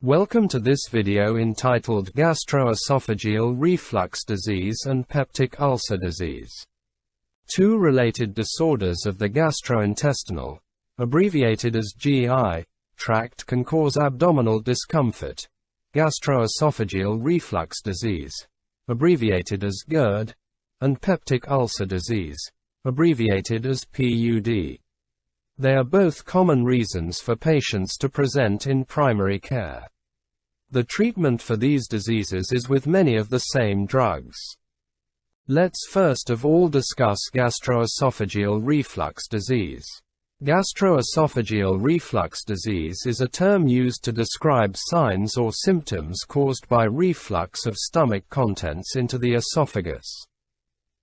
Welcome to this video entitled Gastroesophageal Reflux Disease and Peptic Ulcer Disease. Two related disorders of the gastrointestinal, abbreviated as GI, tract can cause abdominal discomfort. Gastroesophageal reflux disease, abbreviated as GERD, and peptic ulcer disease, abbreviated as PUD. They are both common reasons for patients to present in primary care. The treatment for these diseases is with many of the same drugs. Let's first of all discuss gastroesophageal reflux disease. Gastroesophageal reflux disease is a term used to describe signs or symptoms caused by reflux of stomach contents into the esophagus.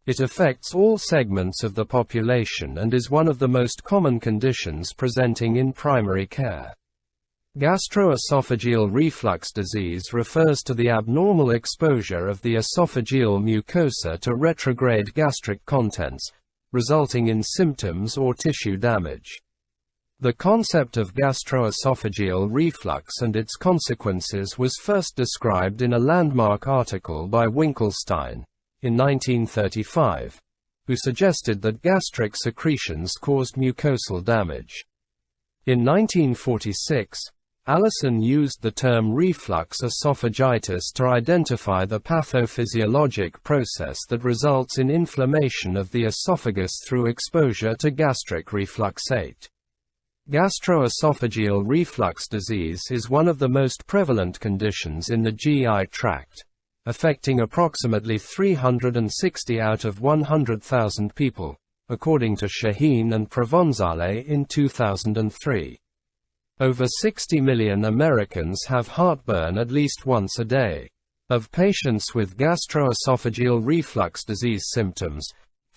It affects all segments of the population and is one of the most common conditions presenting in primary care. Gastroesophageal reflux disease refers to the abnormal exposure of the esophageal mucosa to retrograde gastric contents, resulting in symptoms or tissue damage. The concept of gastroesophageal reflux and its consequences was first described in a landmark article by Winkelstein in 1935, who suggested that gastric secretions caused mucosal damage. In 1946, Allison used the term reflux esophagitis to identify the pathophysiologic process that results in inflammation of the esophagus through exposure to gastric refluxate. Gastroesophageal reflux disease is one of the most prevalent conditions in the GI tract, affecting approximately 360 out of 100,000 people, according to Shaheen and Provenzale in 2003. Over 60 million Americans have heartburn at least once a day. Of patients with gastroesophageal reflux disease symptoms,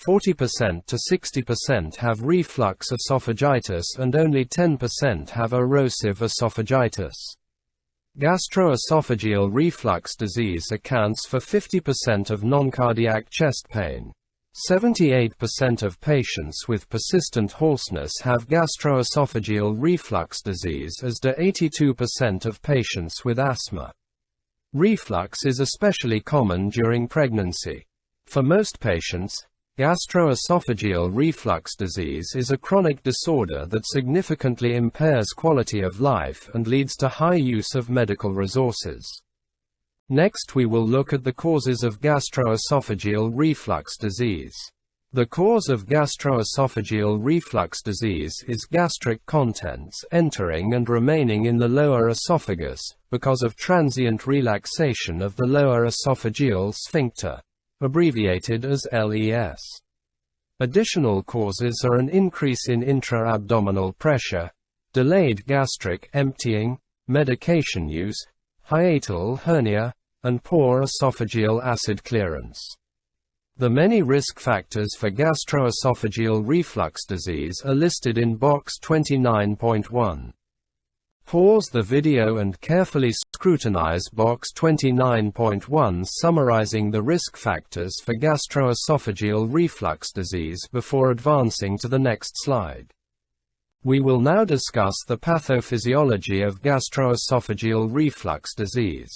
40% to 60% have reflux esophagitis and only 10% have erosive esophagitis. Gastroesophageal reflux disease accounts for 50% of non-cardiac chest pain. 78% of patients with persistent hoarseness have gastroesophageal reflux disease, as do 82% of patients with asthma. Reflux is especially common during pregnancy. For most patients, gastroesophageal reflux disease is a chronic disorder that significantly impairs quality of life and leads to high use of medical resources. Next, we will look at the causes of gastroesophageal reflux disease. The cause of gastroesophageal reflux disease is gastric contents entering and remaining in the lower esophagus, because of transient relaxation of the lower esophageal sphincter, abbreviated as LES. Additional causes are an increase in intra-abdominal pressure, delayed gastric emptying, medication use, hiatal hernia, and poor esophageal acid clearance. The many risk factors for gastroesophageal reflux disease are listed in box 29.1. Pause the video and carefully scrutinize box 29.1 summarizing the risk factors for gastroesophageal reflux disease before advancing to the next slide. We will now discuss the pathophysiology of gastroesophageal reflux disease.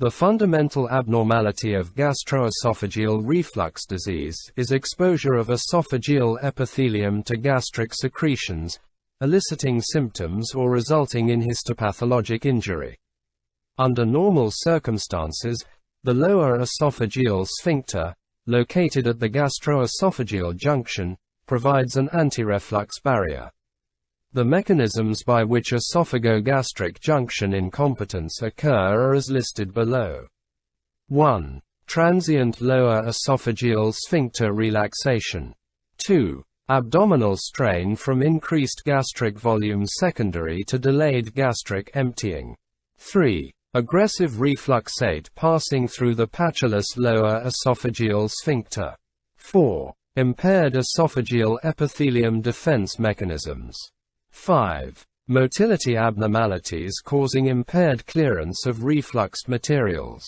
The fundamental abnormality of gastroesophageal reflux disease is exposure of esophageal epithelium to gastric secretions, eliciting symptoms or resulting in histopathologic injury. Under normal circumstances, the lower esophageal sphincter, located at the gastroesophageal junction, provides an anti-reflux barrier. The mechanisms by which esophagogastric junction incompetence occur are as listed below. 1. Transient lower esophageal sphincter relaxation. 2. Abdominal strain from increased gastric volume secondary to delayed gastric emptying. 3. Aggressive refluxate passing through the patulous lower esophageal sphincter. 4. Impaired esophageal epithelium defense mechanisms. 5. Motility abnormalities causing impaired clearance of reflux materials.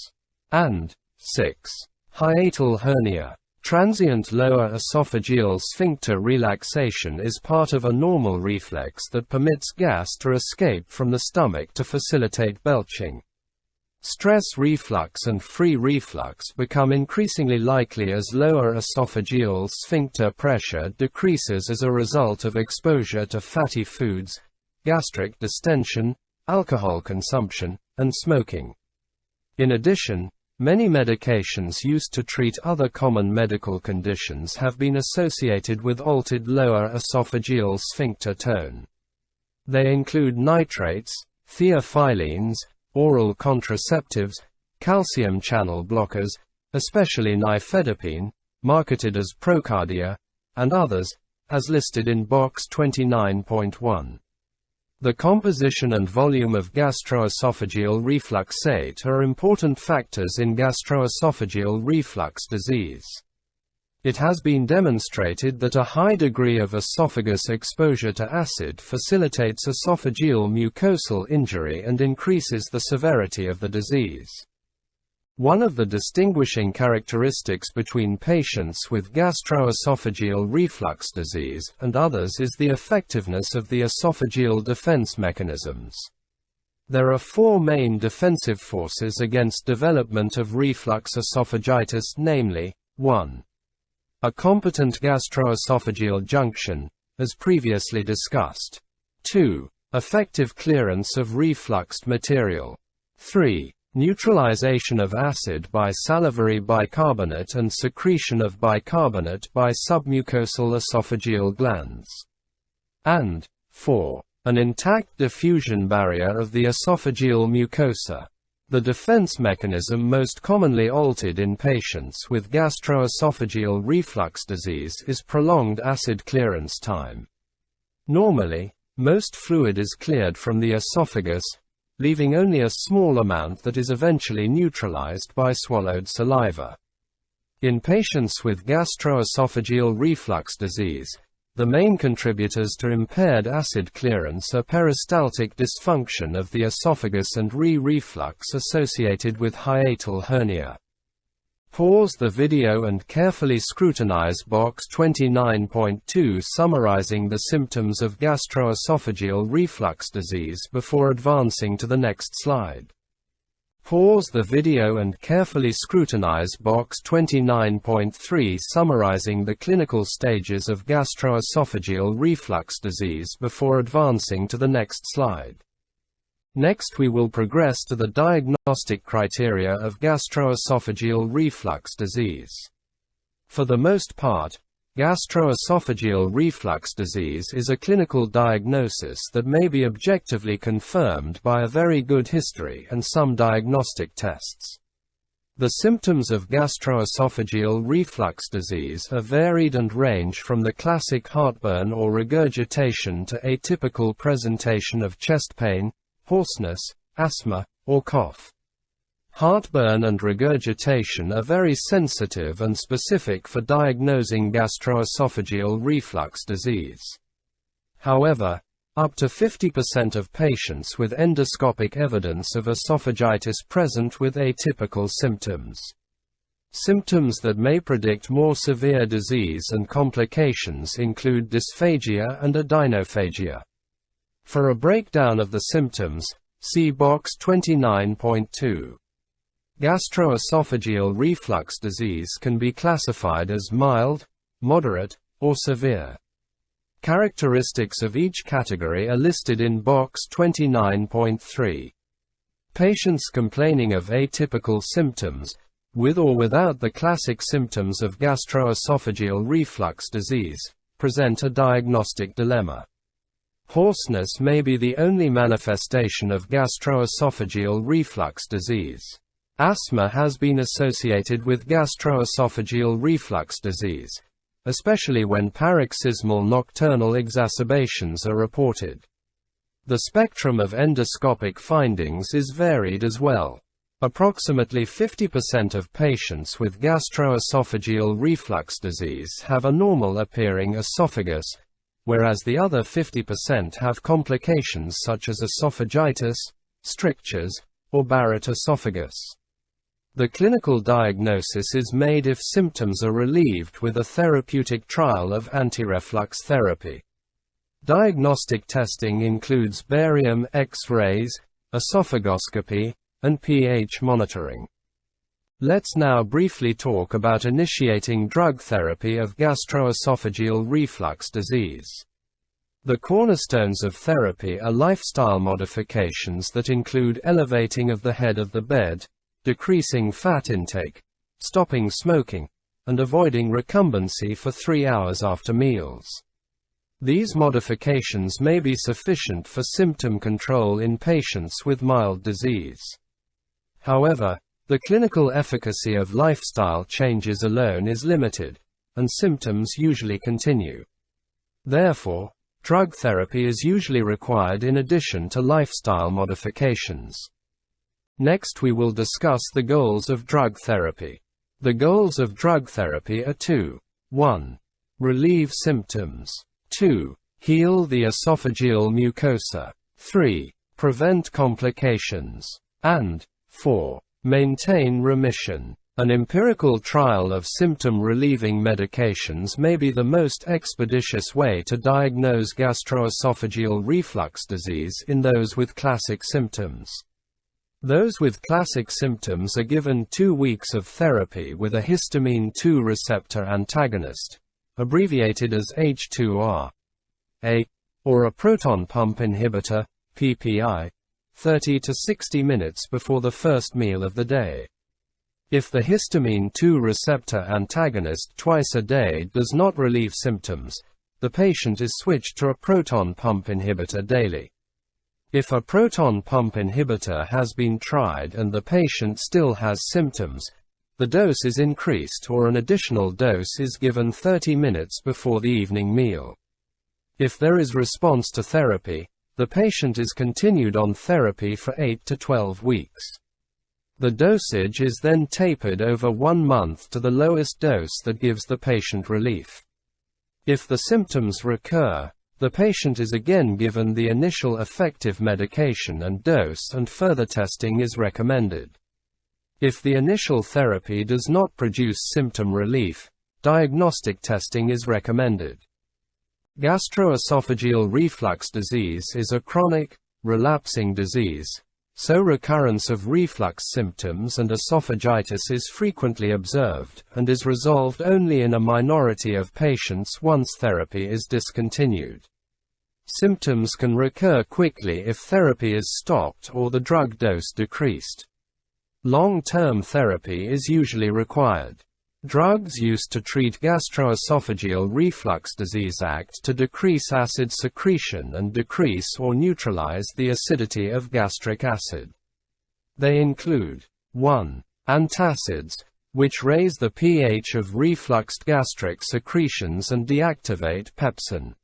And 6. Hiatal hernia. Transient lower esophageal sphincter relaxation is part of a normal reflex that permits gas to escape from the stomach to facilitate belching. Stress reflux and free reflux become increasingly likely as lower esophageal sphincter pressure decreases as a result of exposure to fatty foods, gastric distension, alcohol consumption, and smoking. In addition, many medications used to treat other common medical conditions have been associated with altered lower esophageal sphincter tone. They include nitrates, theophyllenes, oral contraceptives, calcium channel blockers, especially nifedipine, marketed as Procardia, and others, as listed in Box 29.1. The composition and volume of gastroesophageal refluxate are important factors in gastroesophageal reflux disease. It has been demonstrated that a high degree of esophagus exposure to acid facilitates esophageal mucosal injury and increases the severity of the disease. One of the distinguishing characteristics between patients with gastroesophageal reflux disease and others is the effectiveness of the esophageal defense mechanisms. There are four main defensive forces against development of reflux esophagitis, namely, 1. A competent gastroesophageal junction, as previously discussed. 2. Effective clearance of refluxed material. 3. Neutralization of acid by salivary bicarbonate and secretion of bicarbonate by submucosal esophageal glands. And 4. An intact diffusion barrier of the esophageal mucosa. The defense mechanism most commonly altered in patients with gastroesophageal reflux disease is prolonged acid clearance time. Normally, most fluid is cleared from the esophagus, leaving only a small amount that is eventually neutralized by swallowed saliva. In patients with gastroesophageal reflux disease, the main contributors to impaired acid clearance are peristaltic dysfunction of the esophagus and reflux associated with hiatal hernia. Pause the video and carefully scrutinize Box 29.2 summarizing the symptoms of gastroesophageal reflux disease before advancing to the next slide. Pause the video and carefully scrutinize Box 29.3 summarizing the clinical stages of gastroesophageal reflux disease before advancing to the next slide. Next we will progress to the diagnostic criteria of gastroesophageal reflux disease. For the most part, gastroesophageal reflux disease is a clinical diagnosis that may be objectively confirmed by a very good history and some diagnostic tests. The symptoms of gastroesophageal reflux disease are varied and range from the classic heartburn or regurgitation to atypical presentation of chest pain, hoarseness, asthma, or cough. Heartburn and regurgitation are very sensitive and specific for diagnosing gastroesophageal reflux disease. However, up to 50% of patients with endoscopic evidence of esophagitis present with atypical symptoms. Symptoms that may predict more severe disease and complications include dysphagia and adenophagia. For a breakdown of the symptoms, see Box 29.2. Gastroesophageal reflux disease can be classified as mild, moderate, or severe. Characteristics of each category are listed in Box 29.3. Patients complaining of atypical symptoms, with or without the classic symptoms of gastroesophageal reflux disease, present a diagnostic dilemma. Hoarseness may be the only manifestation of gastroesophageal reflux disease. Asthma has been associated with gastroesophageal reflux disease, especially when paroxysmal nocturnal exacerbations are reported. The spectrum of endoscopic findings is varied as well. Approximately 50% of patients with gastroesophageal reflux disease have a normal-appearing esophagus, whereas the other 50% have complications such as esophagitis, strictures, or Barrett esophagus. The clinical diagnosis is made if symptoms are relieved with a therapeutic trial of anti-reflux therapy. Diagnostic testing includes barium X-rays, esophagoscopy, and pH monitoring. Let's now briefly talk about initiating drug therapy of gastroesophageal reflux disease. The cornerstones of therapy are lifestyle modifications that include elevating of the head of the bed, decreasing fat intake, stopping smoking, and avoiding recumbency for 3 hours after meals. These modifications may be sufficient for symptom control in patients with mild disease. However, the clinical efficacy of lifestyle changes alone is limited, and symptoms usually continue. Therefore, drug therapy is usually required in addition to lifestyle modifications. Next we will discuss the goals of drug therapy. The goals of drug therapy are 2. 1. Relieve symptoms. 2. Heal the esophageal mucosa. 3. Prevent complications. And 4. Maintain remission. An empirical trial of symptom-relieving medications may be the most expeditious way to diagnose gastroesophageal reflux disease in those with classic symptoms. Those with classic symptoms are given 2 weeks of therapy with a histamine 2 receptor antagonist, abbreviated as H2R, or a proton pump inhibitor, PPI, 30 to 60 minutes before the first meal of the day. If the histamine 2 receptor antagonist twice a day does not relieve symptoms, the patient is switched to a proton pump inhibitor daily. If a proton pump inhibitor has been tried and the patient still has symptoms, the dose is increased or an additional dose is given 30 minutes before the evening meal. If there is response to therapy, the patient is continued on therapy for 8 to 12 weeks. The dosage is then tapered over 1 month to the lowest dose that gives the patient relief. If the symptoms recur, the patient is again given the initial effective medication and dose, and further testing is recommended. If the initial therapy does not produce symptom relief, diagnostic testing is recommended. Gastroesophageal reflux disease is a chronic, relapsing disease, so recurrence of reflux symptoms and esophagitis is frequently observed, and is resolved only in a minority of patients once therapy is discontinued. Symptoms can recur quickly if therapy is stopped or the drug dose decreased. Long-term therapy is usually required. Drugs used to treat gastroesophageal reflux disease act to decrease acid secretion and decrease or neutralize the acidity of gastric acid. They include 1. Antacids, which raise the pH of refluxed gastric secretions and deactivate pepsin.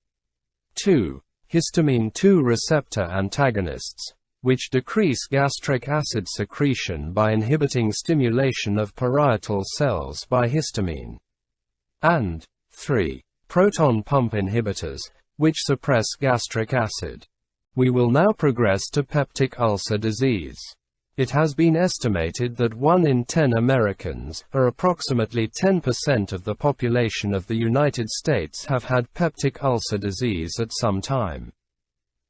2. Histamine 2 receptor antagonists, which decrease gastric acid secretion by inhibiting stimulation of parietal cells by histamine. And 3. Proton pump inhibitors, which suppress gastric acid. We will now progress to peptic ulcer disease. It has been estimated that 1 in 10 Americans, or approximately 10% of the population of the United States, have had peptic ulcer disease at some time.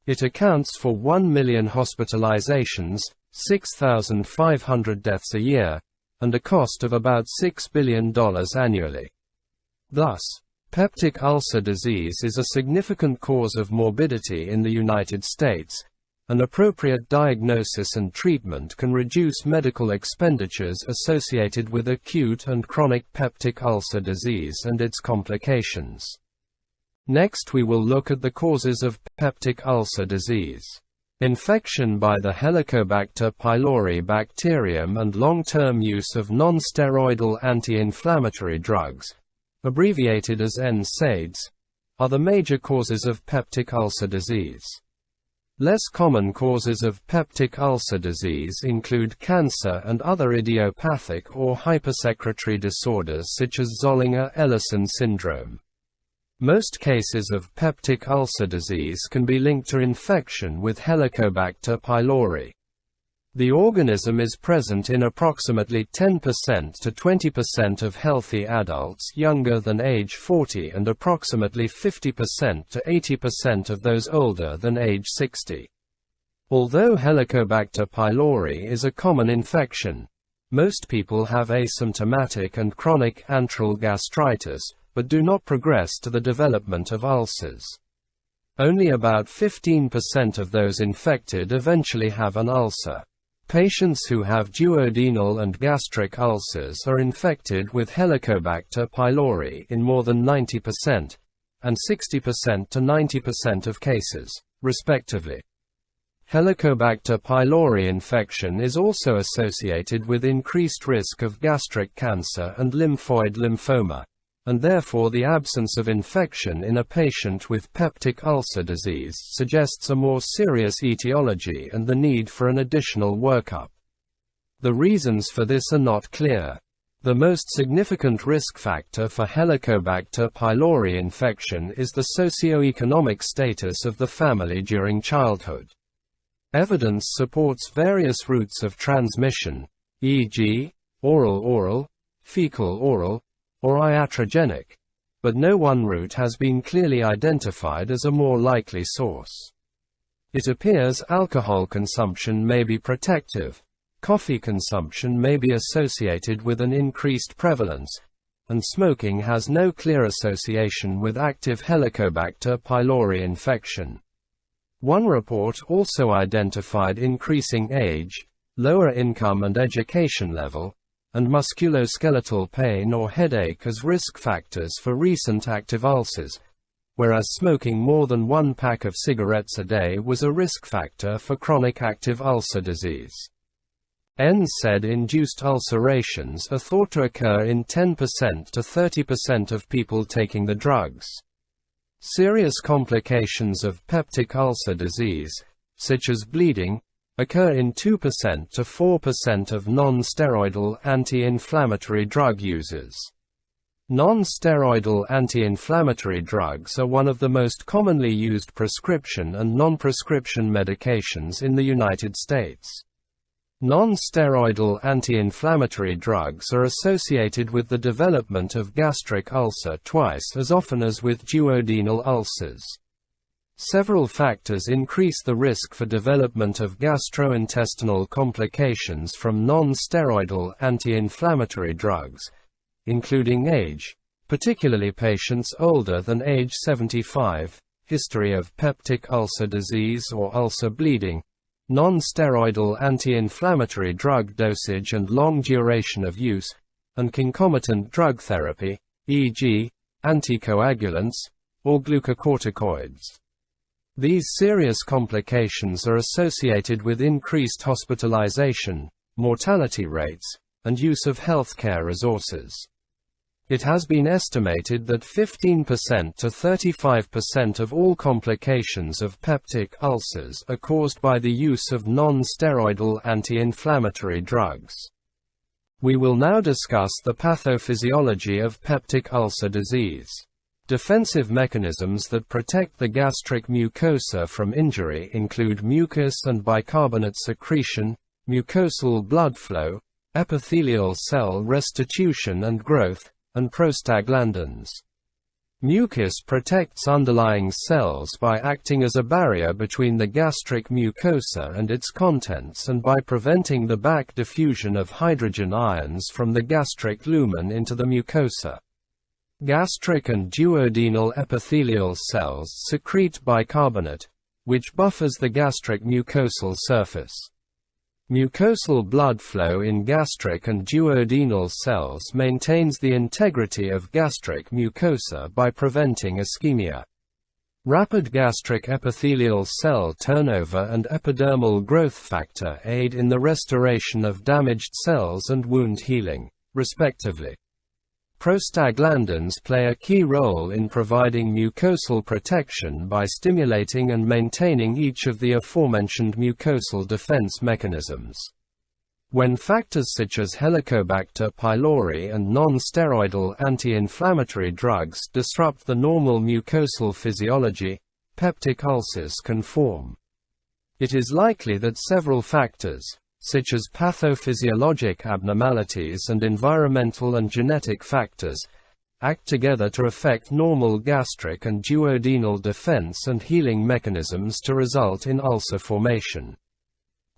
It accounts for 1 million hospitalizations, 6,500 deaths a year, and a cost of about $6 billion annually. Thus, peptic ulcer disease is a significant cause of morbidity in the United States. An appropriate diagnosis and treatment can reduce medical expenditures associated with acute and chronic peptic ulcer disease and its complications. Next we will look at the causes of peptic ulcer disease. Infection by the Helicobacter pylori bacterium and long-term use of non-steroidal anti-inflammatory drugs, abbreviated as NSAIDs, are the major causes of peptic ulcer disease. Less common causes of peptic ulcer disease include cancer and other idiopathic or hypersecretory disorders such as Zollinger-Ellison syndrome. Most cases of peptic ulcer disease can be linked to infection with Helicobacter pylori. The organism is present in approximately 10% to 20% of healthy adults younger than age 40 and approximately 50% to 80% of those older than age 60. Although Helicobacter pylori is a common infection, most people have asymptomatic and chronic antral gastritis, but do not progress to the development of ulcers. Only about 15% of those infected eventually have an ulcer. Patients who have duodenal and gastric ulcers are infected with Helicobacter pylori in more than 90% and 60% to 90% of cases, respectively. Helicobacter pylori infection is also associated with increased risk of gastric cancer and lymphoid lymphoma, and therefore the absence of infection in a patient with peptic ulcer disease suggests a more serious etiology and the need for an additional workup. The reasons for this are not clear. The most significant risk factor for Helicobacter pylori infection is the socioeconomic status of the family during childhood. Evidence supports various routes of transmission, e.g., oral-oral, fecal-oral, or iatrogenic, but no one route has been clearly identified as a more likely source. It appears alcohol consumption may be protective, coffee consumption may be associated with an increased prevalence, and smoking has no clear association with active Helicobacter pylori infection. One report also identified increasing age, lower income and education level, and musculoskeletal pain or headache as risk factors for recent active ulcers, whereas smoking more than one pack of cigarettes a day was a risk factor for chronic active ulcer disease. NSAID-induced ulcerations are thought to occur in 10% to 30% of people taking the drugs. Serious complications of peptic ulcer disease, such as bleeding, occur in 2% to 4% of non-steroidal anti-inflammatory drug users. Non-steroidal anti-inflammatory drugs are one of the most commonly used prescription and non-prescription medications in the United States. Non-steroidal anti-inflammatory drugs are associated with the development of gastric ulcer twice as often as with duodenal ulcers. Several factors increase the risk for development of gastrointestinal complications from non-steroidal anti-inflammatory drugs, including age, particularly patients older than age 75, history of peptic ulcer disease or ulcer bleeding, non-steroidal anti-inflammatory drug dosage and long duration of use, and concomitant drug therapy, e.g., anticoagulants, or glucocorticoids. These serious complications are associated with increased hospitalization, mortality rates, and use of healthcare resources. It has been estimated that 15% to 35% of all complications of peptic ulcers are caused by the use of non-steroidal anti-inflammatory drugs. We will now discuss the pathophysiology of peptic ulcer disease. Defensive mechanisms that protect the gastric mucosa from injury include mucus and bicarbonate secretion, mucosal blood flow, epithelial cell restitution and growth, and prostaglandins. Mucus protects underlying cells by acting as a barrier between the gastric mucosa and its contents and by preventing the back diffusion of hydrogen ions from the gastric lumen into the mucosa. Gastric and duodenal epithelial cells secrete bicarbonate, which buffers the gastric mucosal surface. Mucosal blood flow in gastric and duodenal cells maintains the integrity of gastric mucosa by preventing ischemia. Rapid gastric epithelial cell turnover and epidermal growth factor aid in the restoration of damaged cells and wound healing, respectively. Prostaglandins play a key role in providing mucosal protection by stimulating and maintaining each of the aforementioned mucosal defense mechanisms. When factors such as Helicobacter pylori and non-steroidal anti-inflammatory drugs disrupt the normal mucosal physiology, peptic ulcers can form. It is likely that several factors, such as pathophysiologic abnormalities and environmental and genetic factors, act together to affect normal gastric and duodenal defense and healing mechanisms to result in ulcer formation.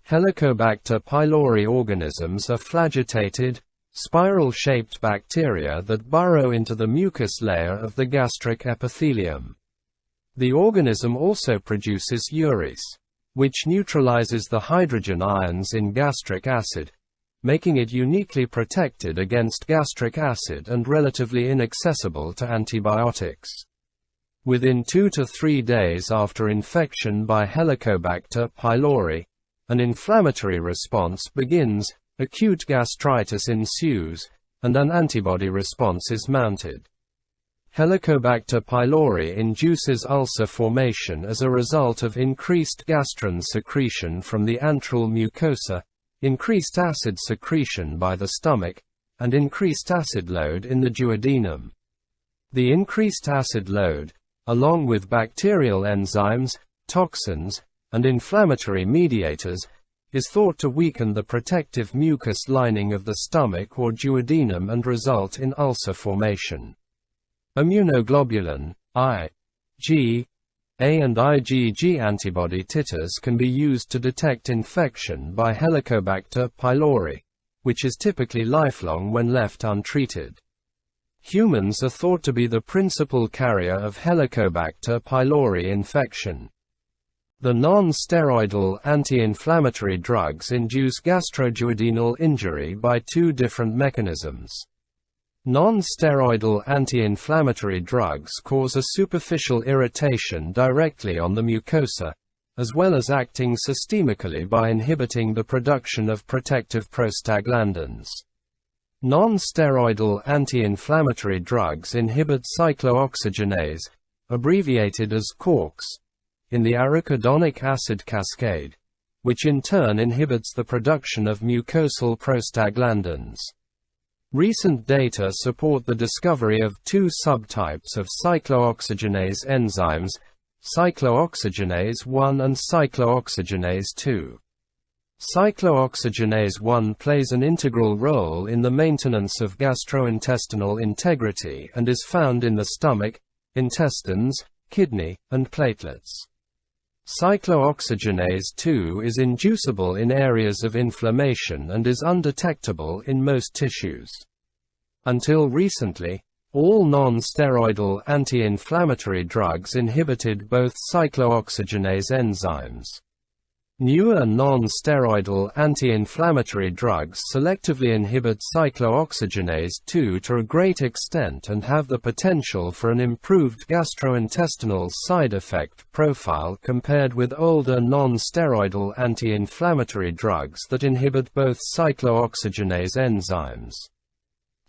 Helicobacter pylori organisms are flagellated, spiral-shaped bacteria that burrow into the mucus layer of the gastric epithelium. The organism also produces urate, which neutralizes the hydrogen ions in gastric acid, making it uniquely protected against gastric acid and relatively inaccessible to antibiotics. Within 2 to 3 days after infection by Helicobacter pylori, an inflammatory response begins, acute gastritis ensues, and an antibody response is mounted. Helicobacter pylori induces ulcer formation as a result of increased gastrin secretion from the antral mucosa, increased acid secretion by the stomach, and increased acid load in the duodenum. The increased acid load, along with bacterial enzymes, toxins, and inflammatory mediators, is thought to weaken the protective mucus lining of the stomach or duodenum and result in ulcer formation. Immunoglobulin Ig, A and IgG antibody titers can be used to detect infection by Helicobacter pylori, which is typically lifelong when left untreated. Humans are thought to be the principal carrier of Helicobacter pylori infection. The non-steroidal anti-inflammatory drugs induce gastroduodenal injury by 2 different mechanisms. Non-steroidal anti-inflammatory drugs cause a superficial irritation directly on the mucosa, as well as acting systemically by inhibiting the production of protective prostaglandins. Non-steroidal anti-inflammatory drugs inhibit cyclooxygenase, abbreviated as COX, in the arachidonic acid cascade, which in turn inhibits the production of mucosal prostaglandins. Recent data support the discovery of 2 subtypes of cyclooxygenase enzymes, cyclooxygenase 1 and cyclooxygenase 2. Cyclooxygenase 1 plays an integral role in the maintenance of gastrointestinal integrity and is found in the stomach, intestines, kidney, and platelets. Cyclooxygenase 2 is inducible in areas of inflammation and is undetectable in most tissues. Until recently, all non-steroidal anti-inflammatory drugs inhibited both cyclooxygenase enzymes. Newer non-steroidal anti-inflammatory drugs selectively inhibit cyclooxygenase 2 to a great extent and have the potential for an improved gastrointestinal side effect profile compared with older non-steroidal anti-inflammatory drugs that inhibit both cyclooxygenase enzymes.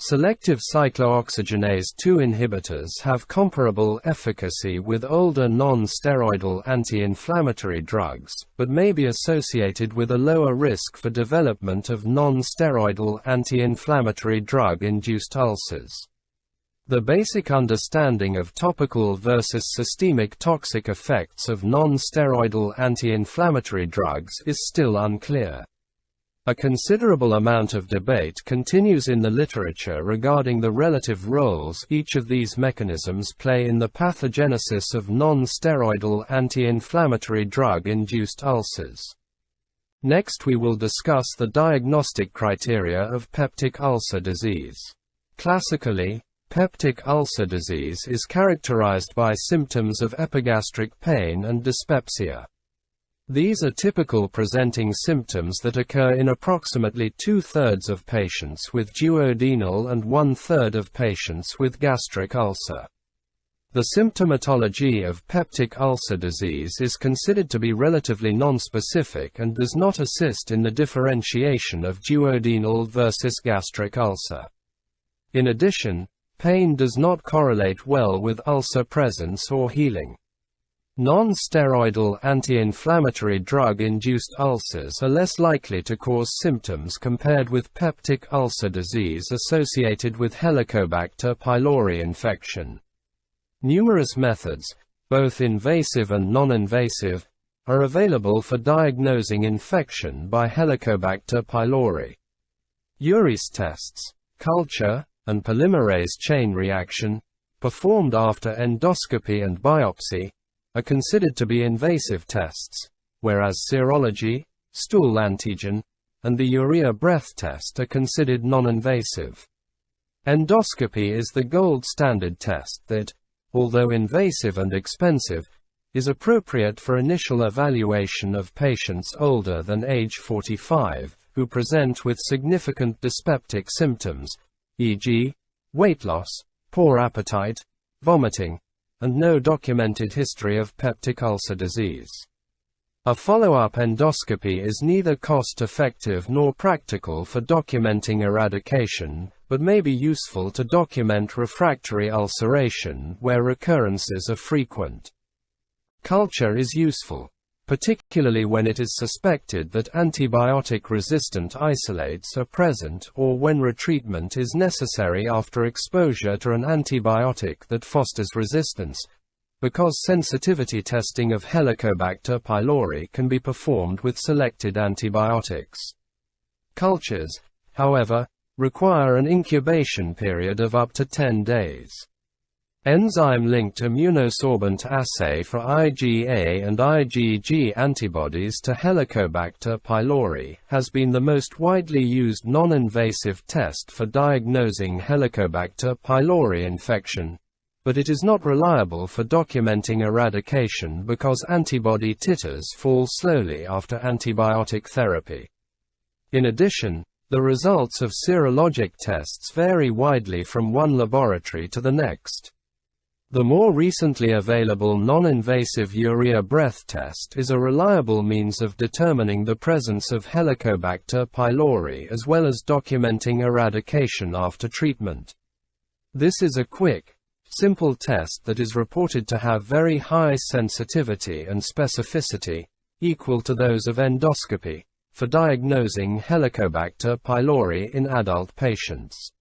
Selective cyclooxygenase 2 inhibitors have comparable efficacy with older non-steroidal anti-inflammatory drugs, but may be associated with a lower risk for development of non-steroidal anti-inflammatory drug-induced ulcers. The basic understanding of topical versus systemic toxic effects of non-steroidal anti-inflammatory drugs is still unclear. A considerable amount of debate continues in the literature regarding the relative roles each of these mechanisms play in the pathogenesis of non-steroidal anti-inflammatory drug-induced ulcers. Next we will discuss the diagnostic criteria of peptic ulcer disease. Classically, peptic ulcer disease is characterized by symptoms of epigastric pain and dyspepsia. These are typical presenting symptoms that occur in approximately 2/3 of patients with duodenal and 1/3 of patients with gastric ulcer. The symptomatology of peptic ulcer disease is considered to be relatively nonspecific and does not assist in the differentiation of duodenal versus gastric ulcer. In addition, pain does not correlate well with ulcer presence or healing. Non-steroidal anti-inflammatory drug-induced ulcers are less likely to cause symptoms compared with peptic ulcer disease associated with Helicobacter pylori infection. Numerous methods, both invasive and non-invasive, are available for diagnosing infection by Helicobacter pylori. Urey's tests, culture, and polymerase chain reaction, performed after endoscopy and biopsy, are considered to be invasive tests, whereas serology, stool antigen, and the urea breath test are considered non-invasive. Endoscopy is the gold standard test that, although invasive and expensive, is appropriate for initial evaluation of patients older than age 45 who present with significant dyspeptic symptoms, e.g., weight loss, poor appetite, vomiting, and no documented history of peptic ulcer disease. A follow-up endoscopy is neither cost-effective nor practical for documenting eradication, but may be useful to document refractory ulceration where recurrences are frequent. Culture is useful, particularly when it is suspected that antibiotic-resistant isolates are present or when retreatment is necessary after exposure to an antibiotic that fosters resistance, because sensitivity testing of Helicobacter pylori can be performed with selected antibiotics. Cultures, however, require an incubation period of up to 10 days. Enzyme-linked immunosorbent assay for IgA and IgG antibodies to Helicobacter pylori has been the most widely used non-invasive test for diagnosing Helicobacter pylori infection, but it is not reliable for documenting eradication because antibody titers fall slowly after antibiotic therapy. In addition, the results of serologic tests vary widely from one laboratory to the next. The more recently available non-invasive urea breath test is a reliable means of determining the presence of Helicobacter pylori as well as documenting eradication after treatment. This is a quick, simple test that is reported to have very high sensitivity and specificity, equal to those of endoscopy, for diagnosing Helicobacter pylori in adult patients.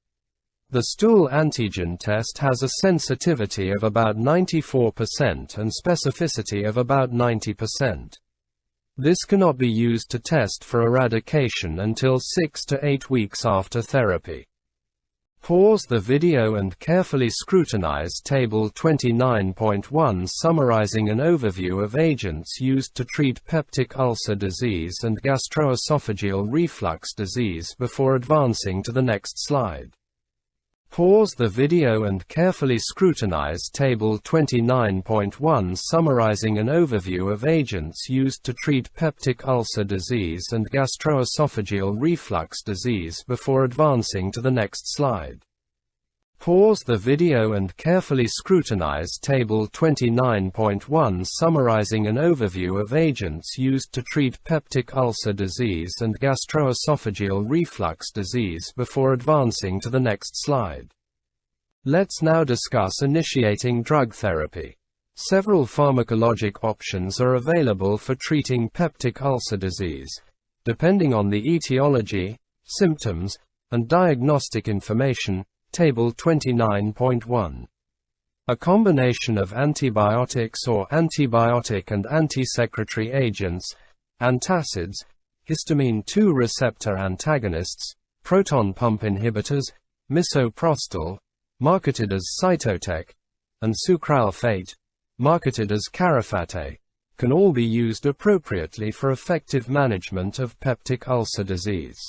The stool antigen test has a sensitivity of about 94% and specificity of about 90%. This cannot be used to test for eradication until 6 to 8 weeks after therapy. Pause the video and carefully scrutinize Table 29.1 summarizing an overview of agents used to treat peptic ulcer disease and gastroesophageal reflux disease before advancing to the next slide. Pause the video and carefully scrutinize Table 29.1 summarizing an overview of agents used to treat peptic ulcer disease and gastroesophageal reflux disease before advancing to the next slide. Pause the video and carefully scrutinize Table 29.1 summarizing an overview of agents used to treat peptic ulcer disease and gastroesophageal reflux disease before advancing to the next slide. Let's now discuss initiating drug therapy. Several pharmacologic options are available for treating peptic ulcer disease, depending on the etiology, symptoms, and diagnostic information. Table 29.1. A combination of antibiotics or antibiotic and anti-secretory agents, antacids, histamine 2 receptor antagonists, proton pump inhibitors, misoprostol, marketed as Cytotec, and sucralfate, marketed as Carafate, can all be used appropriately for effective management of peptic ulcer disease.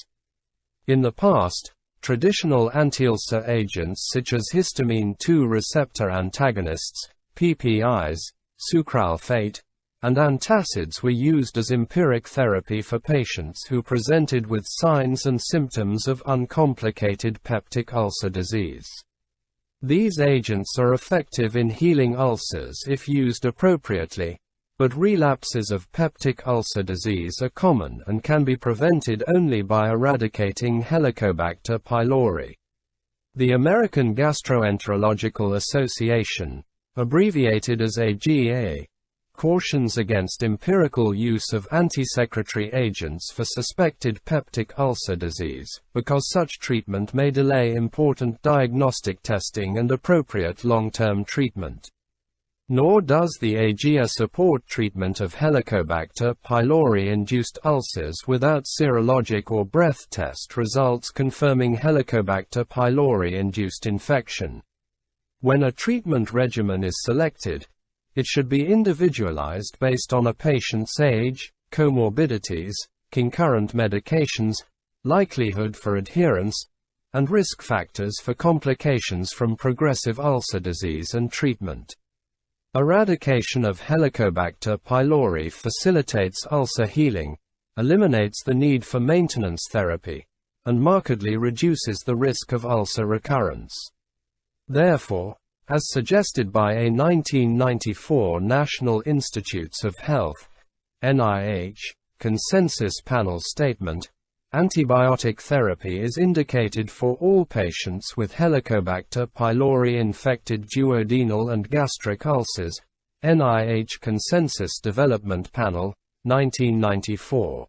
In the past, traditional anti-ulcer agents such as histamine 2 receptor antagonists, PPIs, sucralfate, and antacids were used as empiric therapy for patients who presented with signs and symptoms of uncomplicated peptic ulcer disease. These agents are effective in healing ulcers if used appropriately, but relapses of peptic ulcer disease are common and can be prevented only by eradicating Helicobacter pylori. The American Gastroenterological Association, abbreviated as AGA, cautions against empirical use of anti-secretory agents for suspected peptic ulcer disease, because such treatment may delay important diagnostic testing and appropriate long-term treatment. Nor does the AGA support treatment of Helicobacter pylori-induced ulcers without serologic or breath test results confirming Helicobacter pylori-induced infection. When a treatment regimen is selected, it should be individualized based on a patient's age, comorbidities, concurrent medications, likelihood for adherence, and risk factors for complications from progressive ulcer disease and treatment. Eradication of Helicobacter pylori facilitates ulcer healing, eliminates the need for maintenance therapy, and markedly reduces the risk of ulcer recurrence. Therefore, as suggested by a 1994 National Institutes of Health (NIH) consensus panel statement, antibiotic therapy is indicated for all patients with Helicobacter pylori-infected duodenal and gastric ulcers, NIH Consensus Development Panel, 1994.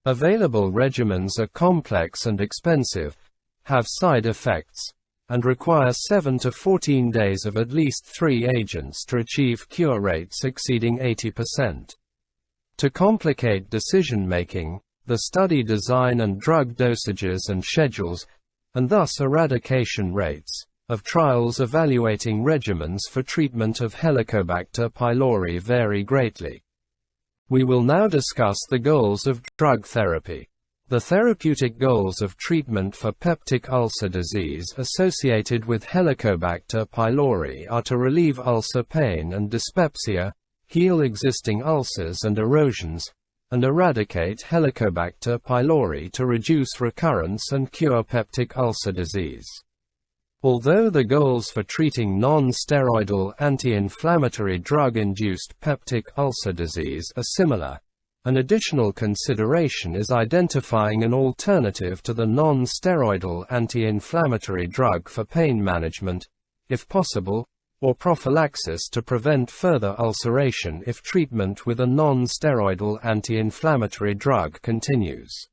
Available regimens are complex and expensive, have side effects, and require 7 to 14 days of at least 3 agents to achieve cure rates exceeding 80%. To complicate decision-making, the study design and drug dosages and schedules, and thus eradication rates, of trials evaluating regimens for treatment of Helicobacter pylori vary greatly. We will now discuss the goals of drug therapy. The therapeutic goals of treatment for peptic ulcer disease associated with Helicobacter pylori are to relieve ulcer pain and dyspepsia, heal existing ulcers and erosions, and eradicate Helicobacter pylori to reduce recurrence and cure peptic ulcer disease. Although the goals for treating non-steroidal anti-inflammatory drug-induced peptic ulcer disease are similar, an additional consideration is identifying an alternative to the non-steroidal anti-inflammatory drug for pain management, if possible, or prophylaxis to prevent further ulceration if treatment with a non-steroidal anti-inflammatory drug continues.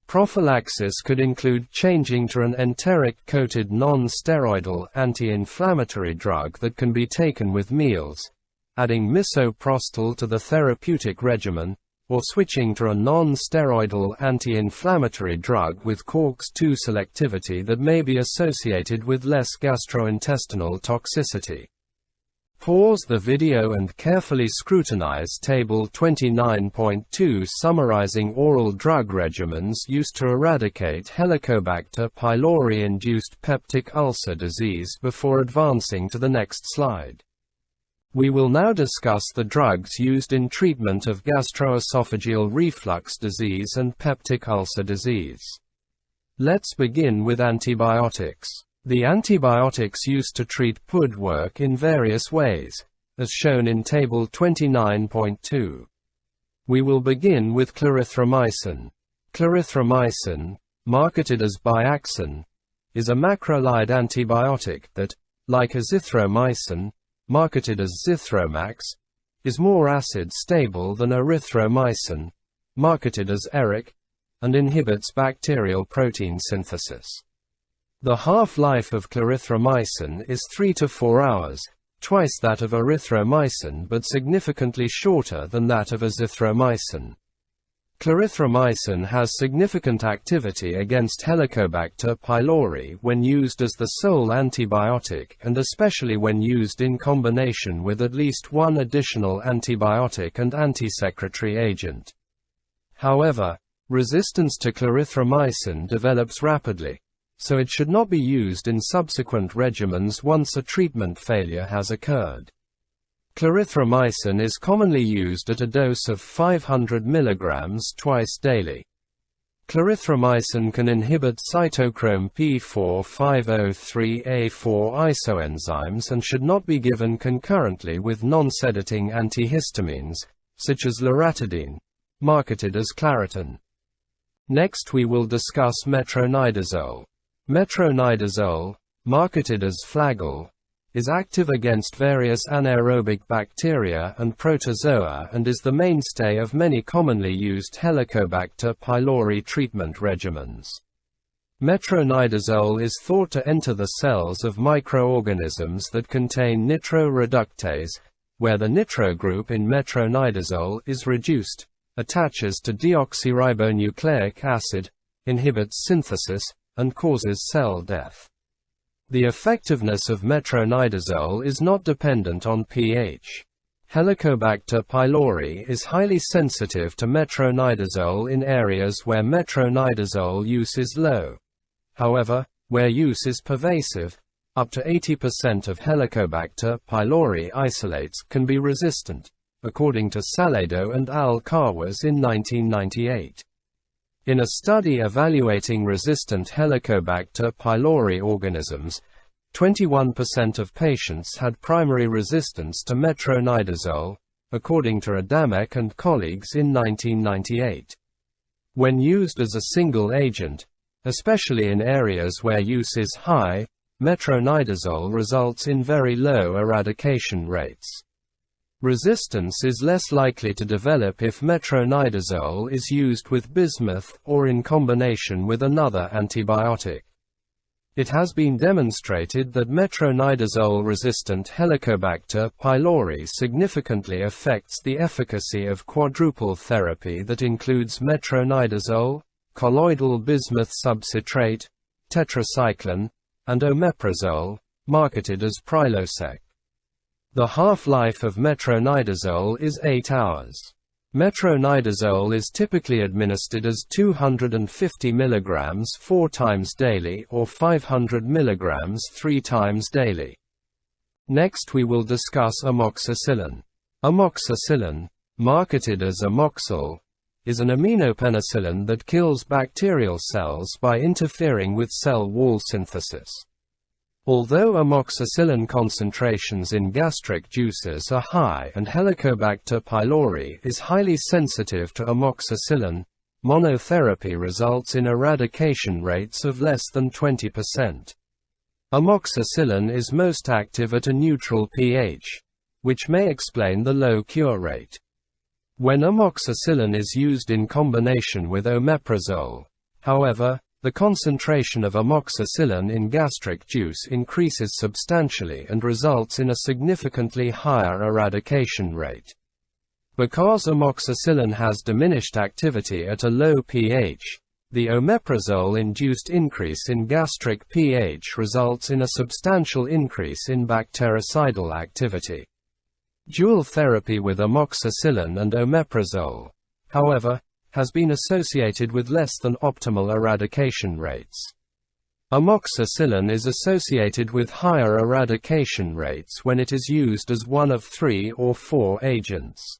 Prophylaxis could include changing to an enteric-coated non-steroidal anti-inflammatory drug that can be taken with meals, adding misoprostol to the therapeutic regimen, or switching to a non-steroidal anti-inflammatory drug with COX-2 selectivity that may be associated with less gastrointestinal toxicity. Pause the video and carefully scrutinize Table 29.2 summarizing oral drug regimens used to eradicate Helicobacter pylori-induced peptic ulcer disease before advancing to the next slide. We will now discuss the drugs used in treatment of gastroesophageal reflux disease and peptic ulcer disease. Let's begin with antibiotics. The antibiotics used to treat PUD work in various ways, as shown in Table 29.2. We will begin with clarithromycin. Clarithromycin, marketed as Biaxin, is a macrolide antibiotic that, like azithromycin, marketed as Zithromax, is more acid-stable than erythromycin, marketed as Eric, and inhibits bacterial protein synthesis. The half-life of clarithromycin is 3 to 4 hours, twice that of erythromycin but significantly shorter than that of azithromycin. Clarithromycin has significant activity against Helicobacter pylori when used as the sole antibiotic and especially when used in combination with at least one additional antibiotic and antisecretory agent. However, resistance to clarithromycin develops rapidly, so it should not be used in subsequent regimens once a treatment failure has occurred. Clarithromycin is commonly used at a dose of 500 mg twice daily. Clarithromycin can inhibit cytochrome P450-3A4 isoenzymes and should not be given concurrently with non-sedating antihistamines, such as loratadine, marketed as Claritin. Next we will discuss metronidazole. Metronidazole, marketed as Flagyl, is active against various anaerobic bacteria and protozoa and is the mainstay of many commonly used Helicobacter pylori treatment regimens. Metronidazole is thought to enter the cells of microorganisms that contain nitroreductase, where the nitro group in metronidazole is reduced, attaches to deoxyribonucleic acid, inhibits synthesis, and causes cell death. The effectiveness of metronidazole is not dependent on pH. Helicobacter pylori is highly sensitive to metronidazole in areas where metronidazole use is low. However, where use is pervasive, up to 80% of Helicobacter pylori isolates can be resistant, according to Salado and Al-Kawas in 1998. In a study evaluating resistant Helicobacter pylori organisms, 21% of patients had primary resistance to metronidazole, according to Adamek and colleagues in 1998. When used as a single agent, especially in areas where use is high, metronidazole results in very low eradication rates. Resistance is less likely to develop if metronidazole is used with bismuth or in combination with another antibiotic. It has been demonstrated that metronidazole-resistant Helicobacter pylori significantly affects the efficacy of quadruple therapy that includes metronidazole, colloidal bismuth subcitrate, tetracycline, and omeprazole, marketed as Prilosec. The half-life of metronidazole is 8 hours. Metronidazole is typically administered as 250 mg 4 times daily or 500 mg 3 times daily. Next we will discuss amoxicillin. Amoxicillin, marketed as Amoxil, is an aminopenicillin that kills bacterial cells by interfering with cell wall synthesis. Although amoxicillin concentrations in gastric juices are high and Helicobacter pylori is highly sensitive to amoxicillin, monotherapy results in eradication rates of less than 20%. Amoxicillin is most active at a neutral pH, which may explain the low cure rate. When amoxicillin is used in combination with omeprazole, however, the concentration of amoxicillin in gastric juice increases substantially and results in a significantly higher eradication rate. Because amoxicillin has diminished activity at a low pH, the omeprazole-induced increase in gastric pH results in a substantial increase in bactericidal activity. Dual therapy with amoxicillin and omeprazole, however, has been associated with less than optimal eradication rates. Amoxicillin is associated with higher eradication rates when it is used as one of 3 or 4 agents.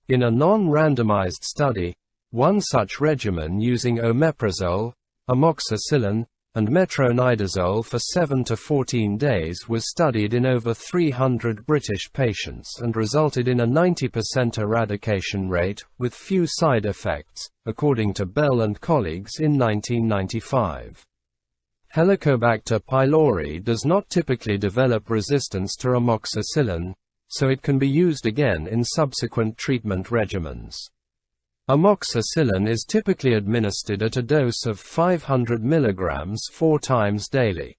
In a non-randomized study, one such regimen using omeprazole, amoxicillin, and metronidazole for 7 to 14 days was studied in over 300 British patients and resulted in a 90% eradication rate, with few side effects, according to Bell and colleagues in 1995. Helicobacter pylori does not typically develop resistance to amoxicillin, so it can be used again in subsequent treatment regimens. Amoxicillin is typically administered at a dose of 500 mg 4 times daily.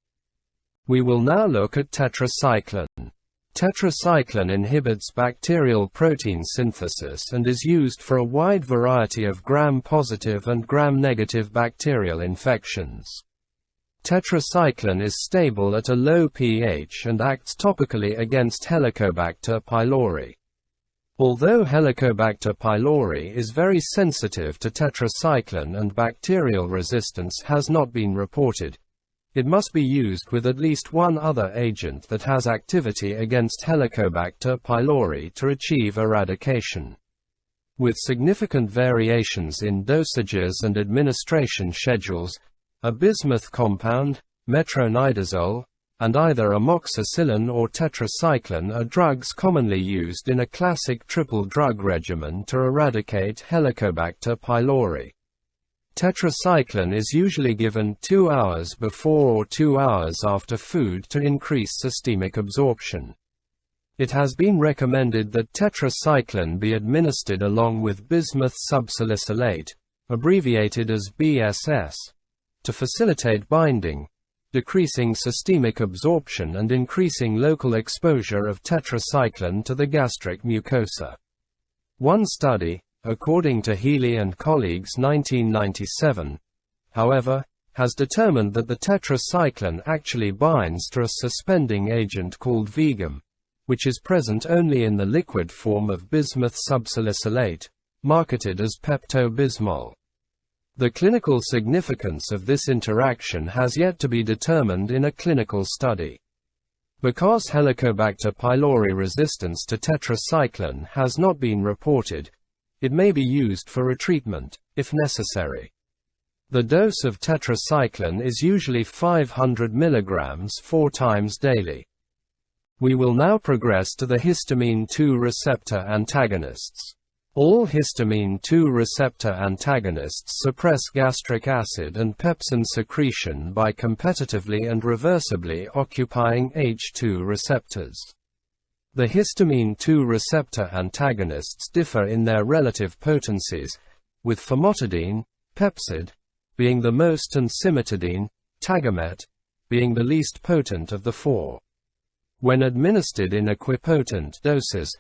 We will now look at tetracycline. Tetracycline inhibits bacterial protein synthesis and is used for a wide variety of gram-positive and gram-negative bacterial infections. Tetracycline is stable at a low pH and acts topically against Helicobacter pylori. Although Helicobacter pylori is very sensitive to tetracycline and bacterial resistance has not been reported, it must be used with at least one other agent that has activity against Helicobacter pylori to achieve eradication. With significant variations in dosages and administration schedules, a bismuth compound, metronidazole, and either amoxicillin or tetracycline are drugs commonly used in a classic triple drug regimen to eradicate Helicobacter pylori. Tetracycline is usually given 2 hours before or 2 hours after food to increase systemic absorption. It has been recommended that tetracycline be administered along with bismuth subsalicylate, abbreviated as BSS. to facilitate binding, decreasing systemic absorption and increasing local exposure of tetracycline to the gastric mucosa. One study, according to Healy and colleagues 1997, however, has determined that the tetracycline actually binds to a suspending agent called Vigam, which is present only in the liquid form of bismuth subsalicylate, marketed as Pepto-Bismol. The clinical significance of this interaction has yet to be determined in a clinical study. Because Helicobacter pylori resistance to tetracycline has not been reported, it may be used for retreatment, if necessary. The dose of tetracycline is usually 500 mg 4 times daily. We will now progress to the histamine 2 receptor antagonists. All histamine 2 receptor antagonists suppress gastric acid and pepsin secretion by competitively and reversibly occupying H2 receptors. The histamine 2 receptor antagonists differ in their relative potencies, with famotidine, Pepcid, being the most and cimetidine, Tagamet, being the least potent of the four. When administered in equipotent doses,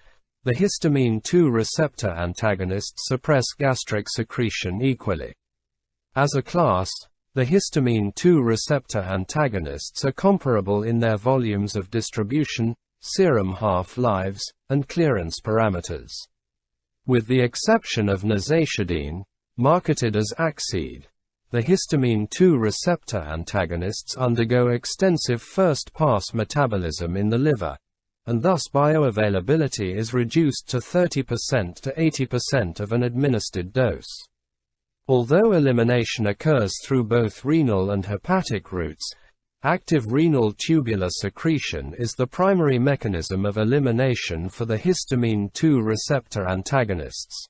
the histamine 2 receptor antagonists suppress gastric secretion equally. As a class, the histamine 2 receptor antagonists are comparable in their volumes of distribution, serum half-lives, and clearance parameters. With the exception of nazashidine, marketed as Axid, the histamine 2 receptor antagonists undergo extensive first-pass metabolism in the liver, and thus bioavailability is reduced to 30% to 80% of an administered dose. Although elimination occurs through both renal and hepatic routes, active renal tubular secretion is the primary mechanism of elimination for the histamine 2 receptor antagonists.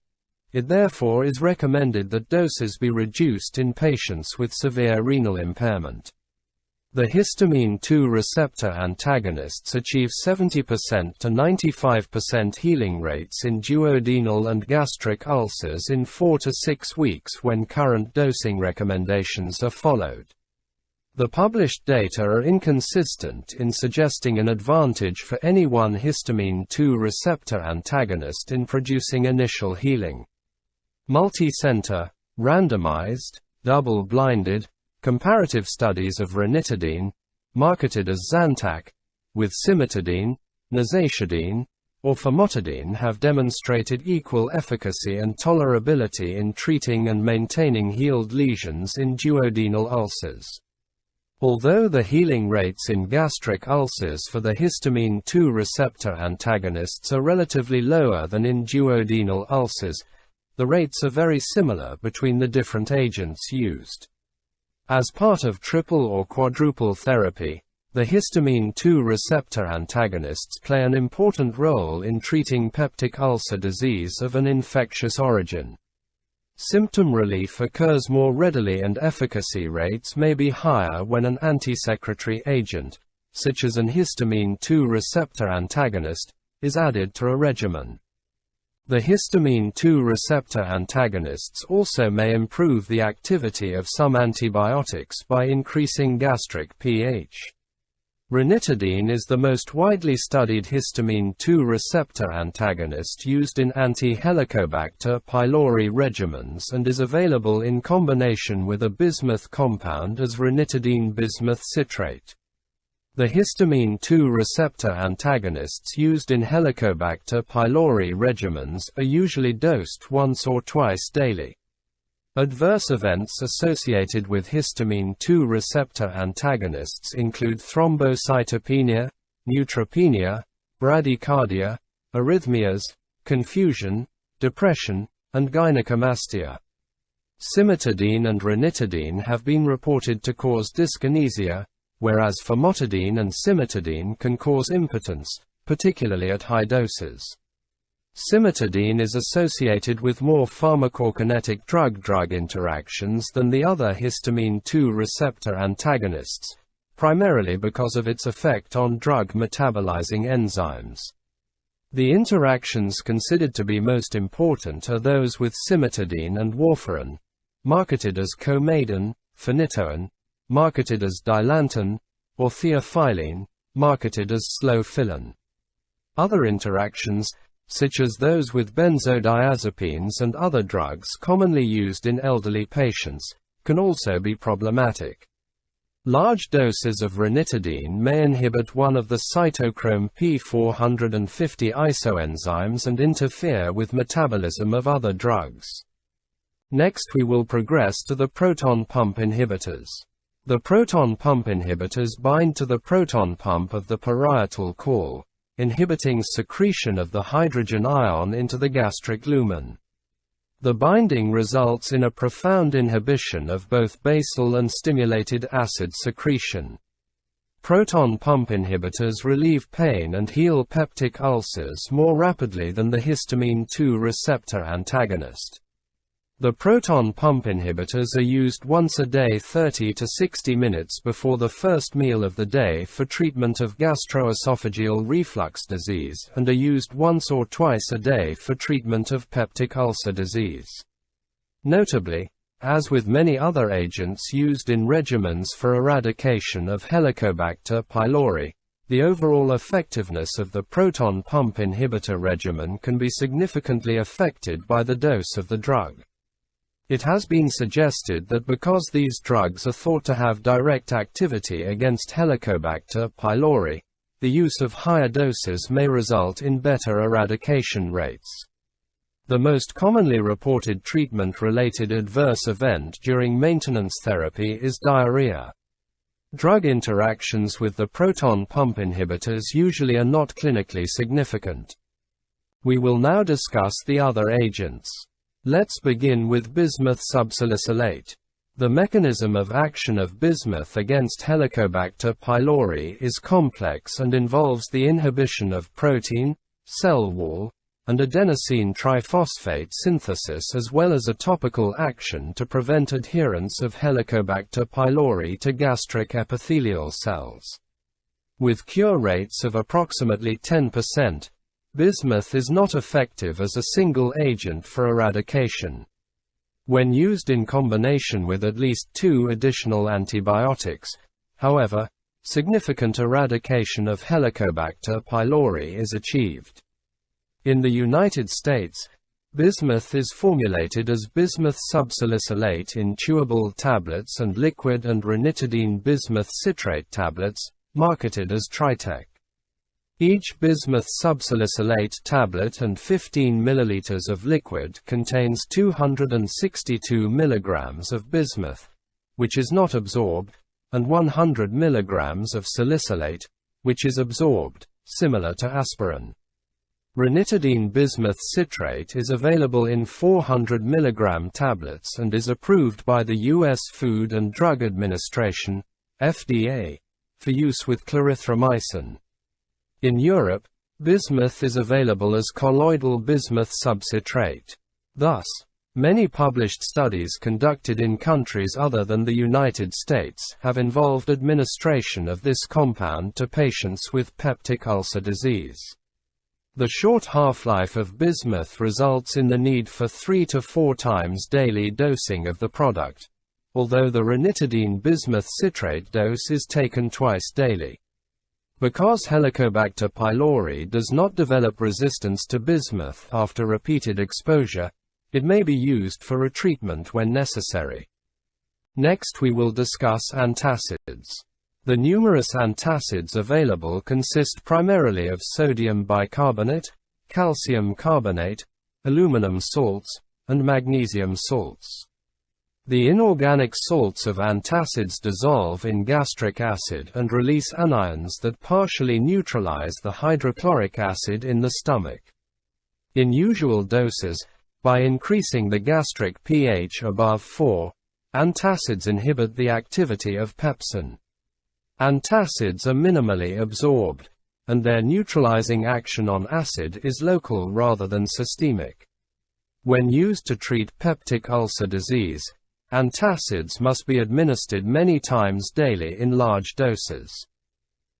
It therefore is recommended that doses be reduced in patients with severe renal impairment. The histamine 2 receptor antagonists achieve 70% to 95% healing rates in duodenal and gastric ulcers in 4 to 6 weeks when current dosing recommendations are followed. The published data are inconsistent in suggesting an advantage for any one histamine 2 receptor antagonist in producing initial healing. Multi-center, randomized, double-blinded, comparative studies of ranitidine, marketed as Zantac, with cimetidine, nazashidine, or famotidine have demonstrated equal efficacy and tolerability in treating and maintaining healed lesions in duodenal ulcers. Although the healing rates in gastric ulcers for the histamine 2 receptor antagonists are relatively lower than in duodenal ulcers, the rates are very similar between the different agents used. As part of triple or quadruple therapy, the histamine 2 receptor antagonists play an important role in treating peptic ulcer disease of an infectious origin. Symptom relief occurs more readily and efficacy rates may be higher when an antisecretory agent, such as an histamine 2 receptor antagonist, is added to a regimen. The histamine 2 receptor antagonists also may improve the activity of some antibiotics by increasing gastric pH. Ranitidine is the most widely studied histamine 2 receptor antagonist used in anti-Helicobacter pylori regimens and is available in combination with a bismuth compound as ranitidine bismuth citrate. The histamine 2 receptor antagonists used in Helicobacter pylori regimens are usually dosed once or twice daily. Adverse events associated with histamine 2 receptor antagonists include thrombocytopenia, neutropenia, bradycardia, arrhythmias, confusion, depression, and gynecomastia. Cimetidine and ranitidine have been reported to cause dyskinesia, whereas famotidine and cimetidine can cause impotence, particularly at high doses. Cimetidine is associated with more pharmacokinetic drug-drug interactions than the other histamine 2 receptor antagonists, primarily because of its effect on drug metabolizing enzymes. The interactions considered to be most important are those with cimetidine and warfarin, marketed as Coumadin, phenytoin, marketed as dilantin, or theophylline, marketed as slowfilin. Other interactions, such as those with benzodiazepines and other drugs commonly used in elderly patients, can also be problematic. Large doses of ranitidine may inhibit one of the cytochrome P450 isoenzymes and interfere with metabolism of other drugs. Next we will progress to the proton pump inhibitors. The proton pump inhibitors bind to the proton pump of the parietal wall, inhibiting secretion of the hydrogen ion into the gastric lumen. The binding results in a profound inhibition of both basal and stimulated acid secretion. Proton pump inhibitors relieve pain and heal peptic ulcers more rapidly than the histamine 2 receptor antagonist. The proton pump inhibitors are used once a day 30 to 60 minutes before the first meal of the day for treatment of gastroesophageal reflux disease and are used once or twice a day for treatment of peptic ulcer disease. Notably, as with many other agents used in regimens for eradication of Helicobacter pylori, the overall effectiveness of the proton pump inhibitor regimen can be significantly affected by the dose of the drug. It has been suggested that because these drugs are thought to have direct activity against Helicobacter pylori, the use of higher doses may result in better eradication rates. The most commonly reported treatment-related adverse event during maintenance therapy is diarrhea. Drug interactions with the proton pump inhibitors usually are not clinically significant. We will now discuss the other agents. Let's begin with bismuth subsalicylate. The mechanism of action of bismuth against Helicobacter pylori is complex and involves the inhibition of protein, cell wall, and adenosine triphosphate synthesis as well as a topical action to prevent adherence of Helicobacter pylori to gastric epithelial cells. With cure rates of approximately 10%, bismuth is not effective as a single agent for eradication. When used in combination with at least 2 additional antibiotics, however, significant eradication of Helicobacter pylori is achieved. In the United States, bismuth is formulated as bismuth subsalicylate in chewable tablets and liquid and ranitidine bismuth citrate tablets, marketed as Tritec. Each bismuth subsalicylate tablet and 15 ml of liquid contains 262 mg of bismuth, which is not absorbed, and 100 mg of salicylate, which is absorbed, similar to aspirin. Ranitidine bismuth citrate is available in 400 mg tablets and is approved by the U.S. Food and Drug Administration, FDA, for use with clarithromycin. In Europe, bismuth is available as colloidal bismuth subcitrate. Thus, many published studies conducted in countries other than the United States have involved administration of this compound to patients with peptic ulcer disease. The short half-life of bismuth results in the need for 3 to 4 times daily dosing of the product, although the ranitidine bismuth citrate dose is taken twice daily. Because Helicobacter pylori does not develop resistance to bismuth after repeated exposure, it may be used for retreatment when necessary. Next we will discuss antacids. The numerous antacids available consist primarily of sodium bicarbonate, calcium carbonate, aluminum salts, and magnesium salts. The inorganic salts of antacids dissolve in gastric acid and release anions that partially neutralize the hydrochloric acid in the stomach. In usual doses, by increasing the gastric pH above 4, antacids inhibit the activity of pepsin. Antacids are minimally absorbed, and their neutralizing action on acid is local rather than systemic. When used to treat peptic ulcer disease, antacids must be administered many times daily in large doses.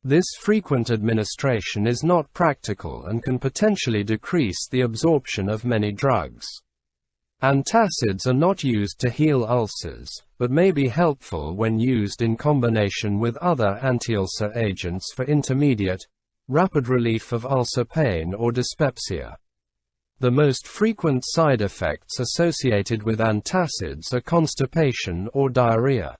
This frequent administration is not practical and can potentially decrease the absorption of many drugs. Antacids are not used to heal ulcers, but may be helpful when used in combination with other anti-ulcer agents for intermediate, rapid relief of ulcer pain or dyspepsia. The most frequent side effects associated with antacids are constipation or diarrhea.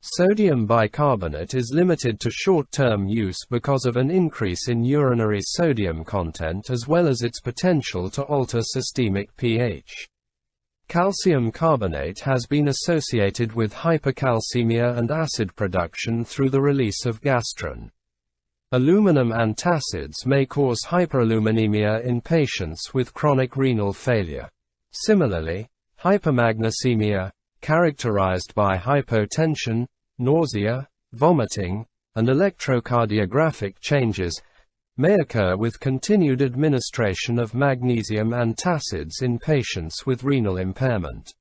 Sodium bicarbonate is limited to short-term use because of an increase in urinary sodium content as well as its potential to alter systemic pH. Calcium carbonate has been associated with hypercalcemia and acid production through the release of gastrin. Aluminum antacids may cause hyperaluminemia in patients with chronic renal failure. Similarly, hypermagnesemia, characterized by hypotension, nausea, vomiting, and electrocardiographic changes, may occur with continued administration of magnesium antacids in patients with renal impairment.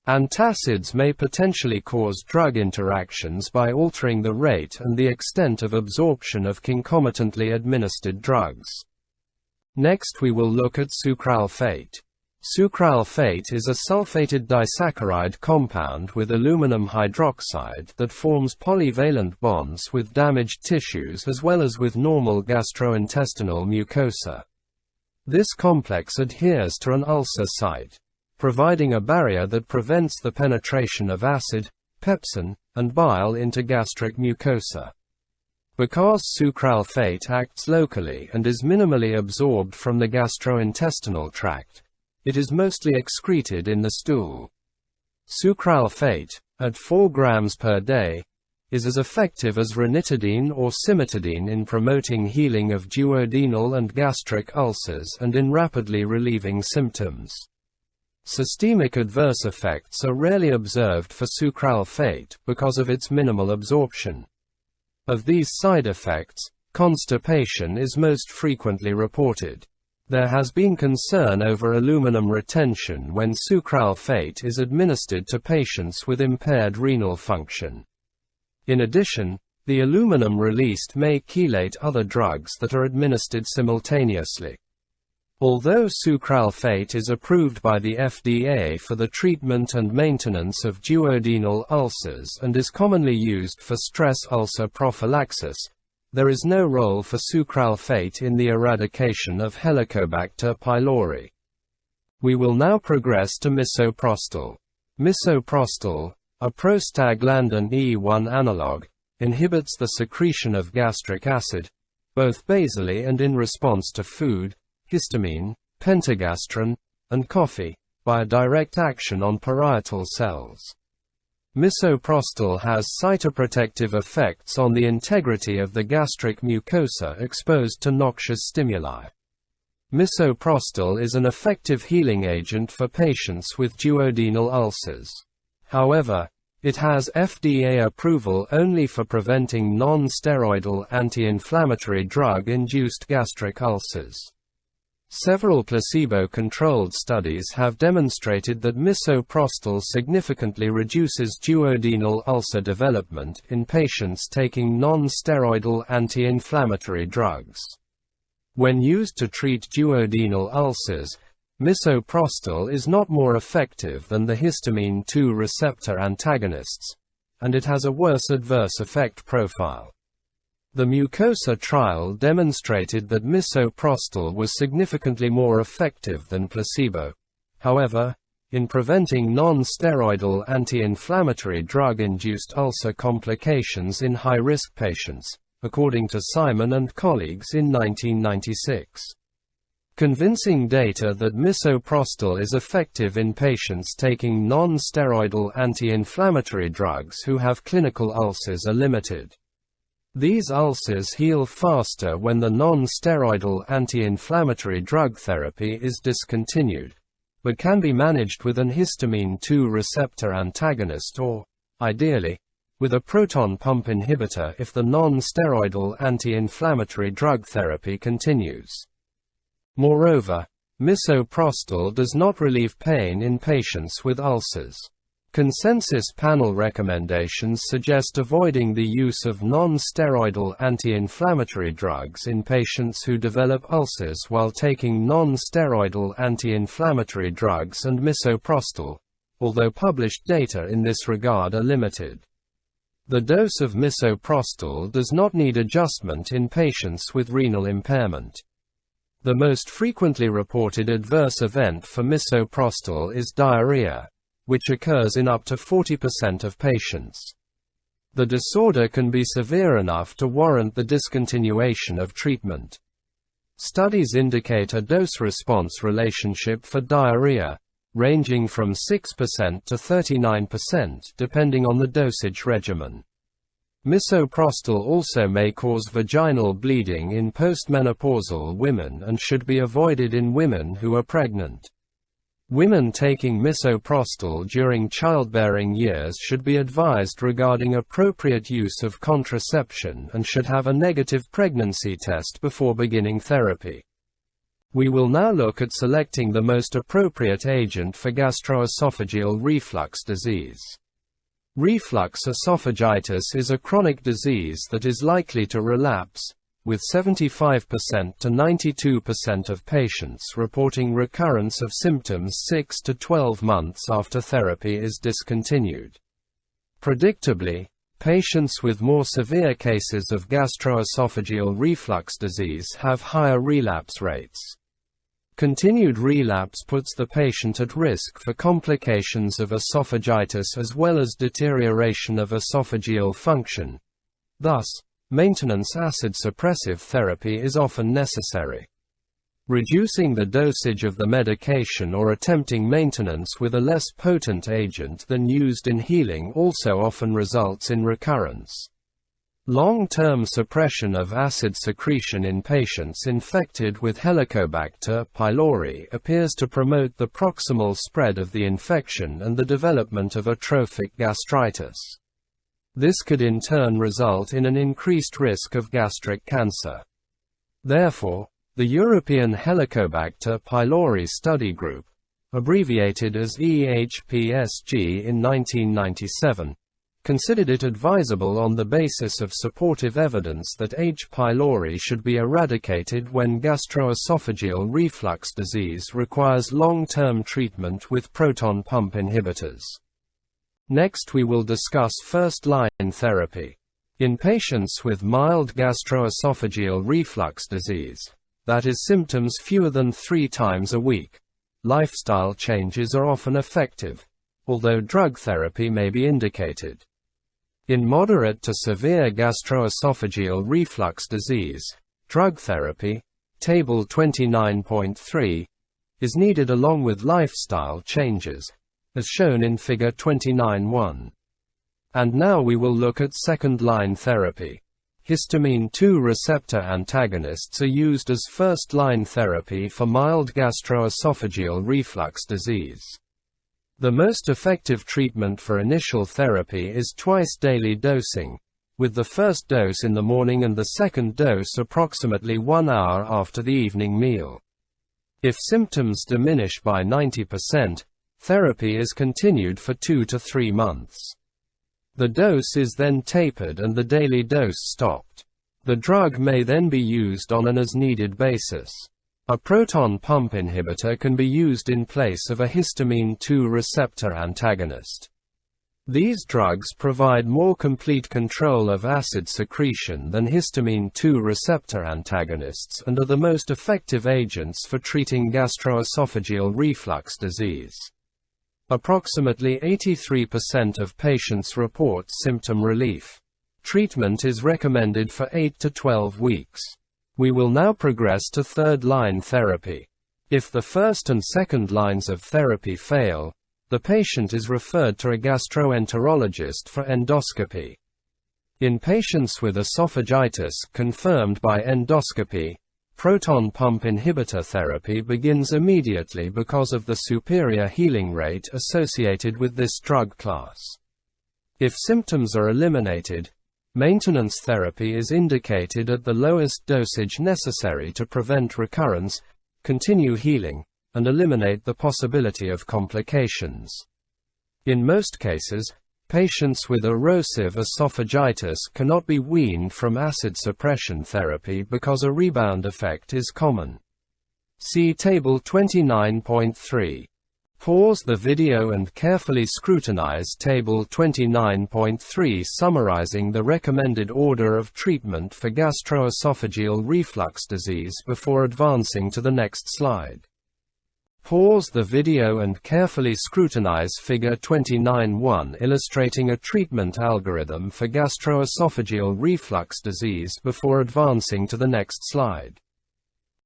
Antacids may potentially cause drug interactions by altering the rate and the extent of absorption of concomitantly administered drugs. Next we will look at sucralfate. Sucralfate is a sulfated disaccharide compound with aluminum hydroxide that forms polyvalent bonds with damaged tissues as well as with normal gastrointestinal mucosa. This complex adheres to an ulcer site, providing a barrier that prevents the penetration of acid, pepsin, and bile into gastric mucosa. Because sucralfate acts locally and is minimally absorbed from the gastrointestinal tract, it is mostly excreted in the stool. Sucralfate, at 4 grams per day, is as effective as ranitidine or cimetidine in promoting healing of duodenal and gastric ulcers and in rapidly relieving symptoms. Systemic adverse effects are rarely observed for sucralfate because of its minimal absorption. Of these side effects, constipation is most frequently reported. There has been concern over aluminum retention when sucralfate is administered to patients with impaired renal function. In addition, the aluminum released may chelate other drugs that are administered simultaneously. Although sucralfate is approved by the FDA for the treatment and maintenance of duodenal ulcers and is commonly used for stress ulcer prophylaxis, there is no role for sucralfate in the eradication of Helicobacter pylori. We will now progress to misoprostol. Misoprostol, a prostaglandin E1 analog, inhibits the secretion of gastric acid, both basally and in response to food, histamine, pentagastrin, and coffee, by a direct action on parietal cells. Misoprostol has cytoprotective effects on the integrity of the gastric mucosa exposed to noxious stimuli. Misoprostol is an effective healing agent for patients with duodenal ulcers. However, it has FDA approval only for preventing non-steroidal anti-inflammatory drug-induced gastric ulcers. Several placebo-controlled studies have demonstrated that misoprostol significantly reduces duodenal ulcer development in patients taking non-steroidal anti-inflammatory drugs. When used to treat duodenal ulcers, misoprostol is not more effective than the histamine 2 receptor antagonists, and it has a worse adverse effect profile. The mucosa trial demonstrated that misoprostol was significantly more effective than placebo. However, in preventing non-steroidal anti-inflammatory drug-induced ulcer complications in high-risk patients, according to Simon and colleagues in 1996. Convincing data that misoprostol is effective in patients taking non-steroidal anti-inflammatory drugs who have clinical ulcers are limited. These ulcers heal faster when the non-steroidal anti-inflammatory drug therapy is discontinued, but can be managed with an histamine 2 receptor antagonist or, ideally, with a proton pump inhibitor if the non-steroidal anti-inflammatory drug therapy continues. Moreover, misoprostol does not relieve pain in patients with ulcers. Consensus panel recommendations suggest avoiding the use of non-steroidal anti-inflammatory drugs in patients who develop ulcers while taking non-steroidal anti-inflammatory drugs and misoprostol, although published data in this regard are limited. The dose of misoprostol does not need adjustment in patients with renal impairment. The most frequently reported adverse event for misoprostol is diarrhea, which occurs in up to 40% of patients. The disorder can be severe enough to warrant the discontinuation of treatment. Studies indicate a dose-response relationship for diarrhea, ranging from 6% to 39% depending on the dosage regimen. Misoprostol also may cause vaginal bleeding in postmenopausal women and should be avoided in women who are pregnant. Women taking misoprostol during childbearing years should be advised regarding appropriate use of contraception and should have a negative pregnancy test before beginning therapy. We will now look at selecting the most appropriate agent for gastroesophageal reflux disease. Reflux esophagitis is a chronic disease that is likely to relapse, with 75% to 92% of patients reporting recurrence of symptoms 6 to 12 months after therapy is discontinued. Predictably, patients with more severe cases of gastroesophageal reflux disease have higher relapse rates. Continued relapse puts the patient at risk for complications of esophagitis as well as deterioration of esophageal function. Thus, maintenance acid suppressive therapy is often necessary. Reducing the dosage of the medication or attempting maintenance with a less potent agent than used in healing also often results in recurrence. Long-term suppression of acid secretion in patients infected with Helicobacter pylori appears to promote the proximal spread of the infection and the development of atrophic gastritis. This could in turn result in an increased risk of gastric cancer. Therefore, the European Helicobacter pylori Study Group, abbreviated as EHPSG in 1997, considered it advisable on the basis of supportive evidence that H. pylori should be eradicated when gastroesophageal reflux disease requires long-term treatment with proton pump inhibitors. Next we will discuss first-line therapy. In patients with mild gastroesophageal reflux disease, that is symptoms fewer than 3 times a week, lifestyle changes are often effective, although drug therapy may be indicated. In moderate to severe gastroesophageal reflux disease, drug therapy, Table 29.3, is needed along with lifestyle changes, as shown in Figure 29.1. And now we will look at second-line therapy. Histamine 2 receptor antagonists are used as first-line therapy for mild gastroesophageal reflux disease. The most effective treatment for initial therapy is twice-daily dosing, with the first dose in the morning and the second dose approximately 1 hour after the evening meal. If symptoms diminish by 90%, therapy is continued for 2 to 3 months. The dose is then tapered and the daily dose stopped. The drug may then be used on an as-needed basis. A proton pump inhibitor can be used in place of a histamine 2 receptor antagonist. These drugs provide more complete control of acid secretion than histamine 2 receptor antagonists and are the most effective agents for treating gastroesophageal reflux disease. Approximately 83% of patients report symptom relief. Treatment is recommended for 8 to 12 weeks. We will now progress to third-line therapy. If the first and second lines of therapy fail, the patient is referred to a gastroenterologist for endoscopy. In patients with esophagitis confirmed by endoscopy, proton pump inhibitor therapy begins immediately because of the superior healing rate associated with this drug class. If symptoms are eliminated, maintenance therapy is indicated at the lowest dosage necessary to prevent recurrence, continue healing, and eliminate the possibility of complications. In most cases, patients with erosive esophagitis cannot be weaned from acid suppression therapy because a rebound effect is common. See Table 29.3. Pause the video and carefully scrutinize Table 29.3 summarizing the recommended order of treatment for gastroesophageal reflux disease before advancing to the next slide. Pause the video and carefully scrutinize Figure 29.1 illustrating a treatment algorithm for gastroesophageal reflux disease before advancing to the next slide.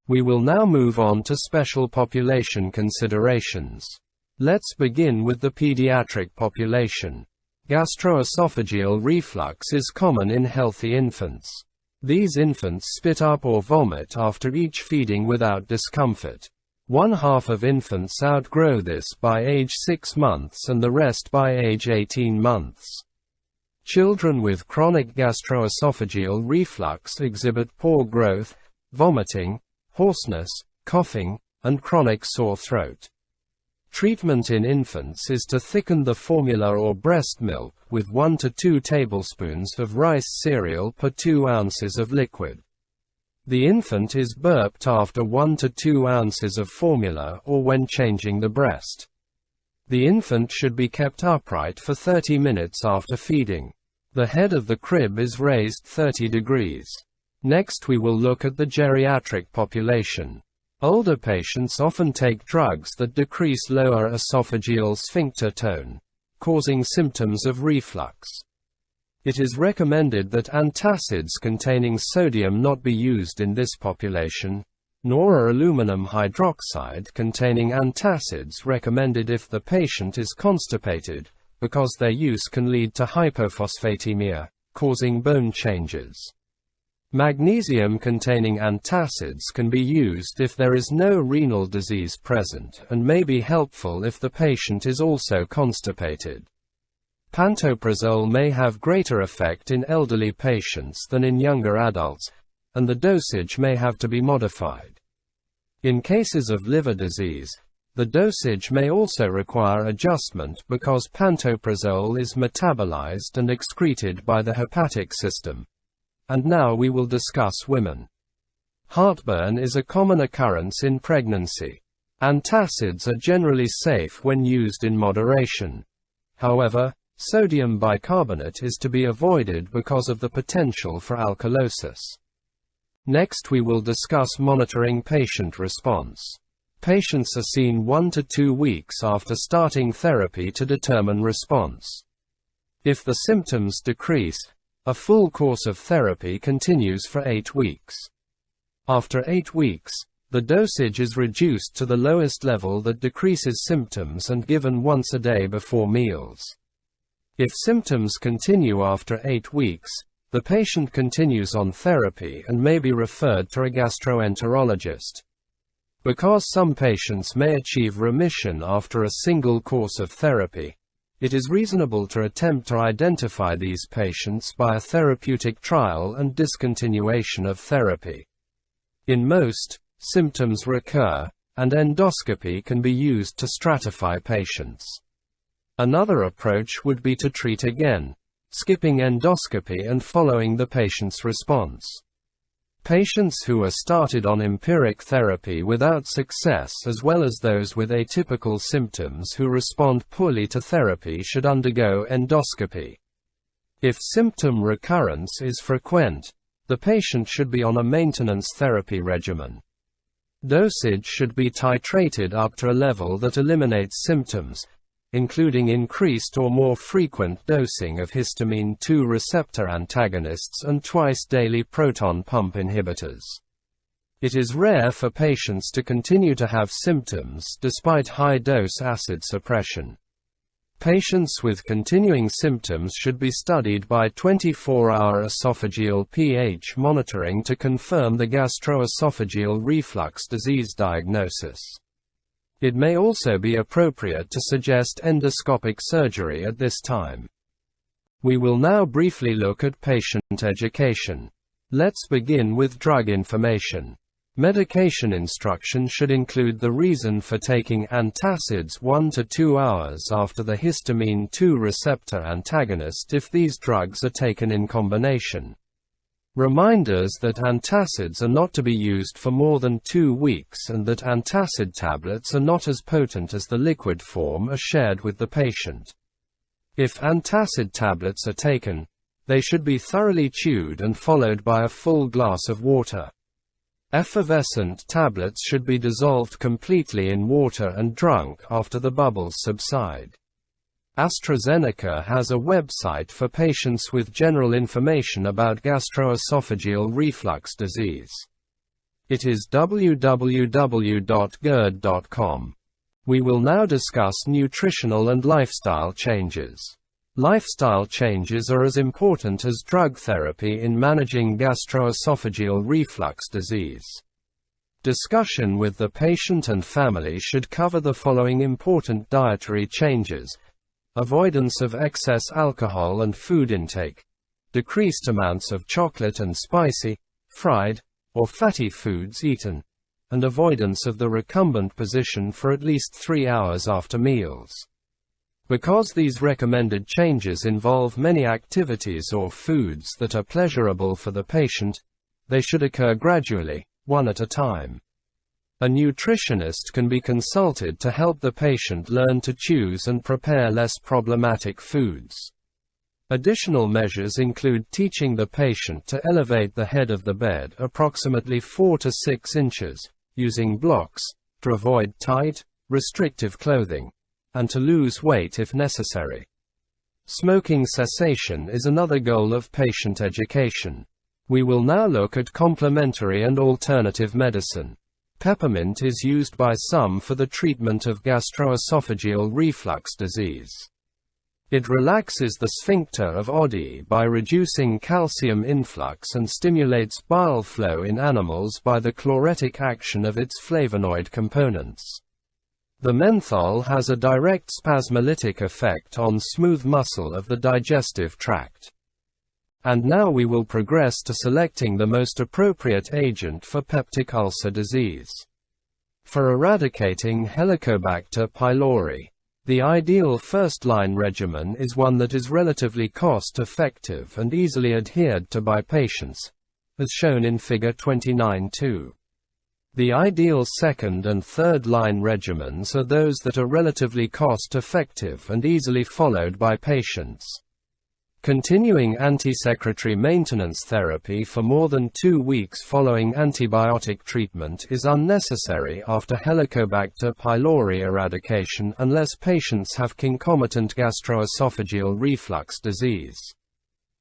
We will now move on to special population considerations. Let's begin with the pediatric population. Gastroesophageal reflux is common in healthy infants. These infants spit up or vomit after each feeding without discomfort. 1/2 of infants outgrow this by age 6 months and the rest by age 18 months. Children with chronic gastroesophageal reflux exhibit poor growth, vomiting, hoarseness, coughing, and chronic sore throat. Treatment in infants is to thicken the formula or breast milk with 1 to 2 tablespoons of rice cereal per 2 ounces of liquid. The infant is burped after 1 to 2 ounces of formula or when changing the breast. The infant should be kept upright for 30 minutes after feeding. The head of the crib is raised 30 degrees. Next we will look at the geriatric population. Older patients often take drugs that decrease lower esophageal sphincter tone, causing symptoms of reflux. It is recommended that antacids containing sodium not be used in this population, nor are aluminum hydroxide containing antacids recommended if the patient is constipated, because their use can lead to hypophosphatemia, causing bone changes. Magnesium-containing antacids can be used if there is no renal disease present and may be helpful if the patient is also constipated. Pantoprazole may have greater effect in elderly patients than in younger adults, and the dosage may have to be modified. In cases of liver disease, the dosage may also require adjustment because pantoprazole is metabolized and excreted by the hepatic system. And now we will discuss women. Heartburn is a common occurrence in pregnancy. Antacids are generally safe when used in moderation. However, sodium bicarbonate is to be avoided because of the potential for alkalosis. Next we will discuss monitoring patient response. Patients are seen 1 to 2 weeks after starting therapy to determine response. If the symptoms decrease, a full course of therapy continues for 8 weeks. After 8 weeks, the dosage is reduced to the lowest level that decreases symptoms and given once a day before meals. If symptoms continue after 8 weeks, the patient continues on therapy and may be referred to a gastroenterologist. Because some patients may achieve remission after a single course of therapy, it is reasonable to attempt to identify these patients by a therapeutic trial and discontinuation of therapy. In most, symptoms recur, and endoscopy can be used to stratify patients. Another approach would be to treat again, skipping endoscopy and following the patient's response. Patients who are started on empiric therapy without success as well as those with atypical symptoms who respond poorly to therapy should undergo endoscopy. If symptom recurrence is frequent, the patient should be on a maintenance therapy regimen. Dosage should be titrated up to a level that eliminates symptoms, including increased or more frequent dosing of histamine 2 receptor antagonists and twice-daily proton pump inhibitors. It is rare for patients to continue to have symptoms despite high-dose acid suppression. Patients with continuing symptoms should be studied by 24-hour esophageal pH monitoring to confirm the gastroesophageal reflux disease diagnosis. It may also be appropriate to suggest endoscopic surgery at this time. We will now briefly look at patient education. Let's begin with drug information. Medication instruction should include the reason for taking antacids 1 to 2 hours after the histamine 2 receptor antagonist if these drugs are taken in combination. Reminders that antacids are not to be used for more than 2 weeks and that antacid tablets are not as potent as the liquid form are shared with the patient. If antacid tablets are taken, they should be thoroughly chewed and followed by a full glass of water. Effervescent tablets should be dissolved completely in water and drunk after the bubbles subside. AstraZeneca has a website for patients with general information about gastroesophageal reflux disease. It is www.gerd.com. We will now discuss nutritional and lifestyle changes. Lifestyle changes are as important as drug therapy in managing gastroesophageal reflux disease. Discussion with the patient and family should cover the following important dietary changes: avoidance of excess alcohol and food intake, decreased amounts of chocolate and spicy, fried, or fatty foods eaten, and avoidance of the recumbent position for at least 3 hours after meals. Because these recommended changes involve many activities or foods that are pleasurable for the patient, they should occur gradually, one at a time. A nutritionist can be consulted to help the patient learn to choose and prepare less problematic foods. Additional measures include teaching the patient to elevate the head of the bed approximately 4 to 6 inches, using blocks, to avoid tight, restrictive clothing, and to lose weight if necessary. Smoking cessation is another goal of patient education. We will now look at complementary and alternative medicine. Peppermint is used by some for the treatment of gastroesophageal reflux disease. It relaxes the sphincter of Oddi by reducing calcium influx and stimulates bile flow in animals by the chloretic action of its flavonoid components. The menthol has a direct spasmolytic effect on smooth muscle of the digestive tract. And now we will progress to selecting the most appropriate agent for peptic ulcer disease. For eradicating Helicobacter pylori, the ideal first-line regimen is one that is relatively cost-effective and easily adhered to by patients, as shown in Figure 29.2. The ideal second and third-line regimens are those that are relatively cost-effective and easily followed by patients. Continuing anti-secretory maintenance therapy for more than 2 weeks following antibiotic treatment is unnecessary after Helicobacter pylori eradication unless patients have concomitant gastroesophageal reflux disease.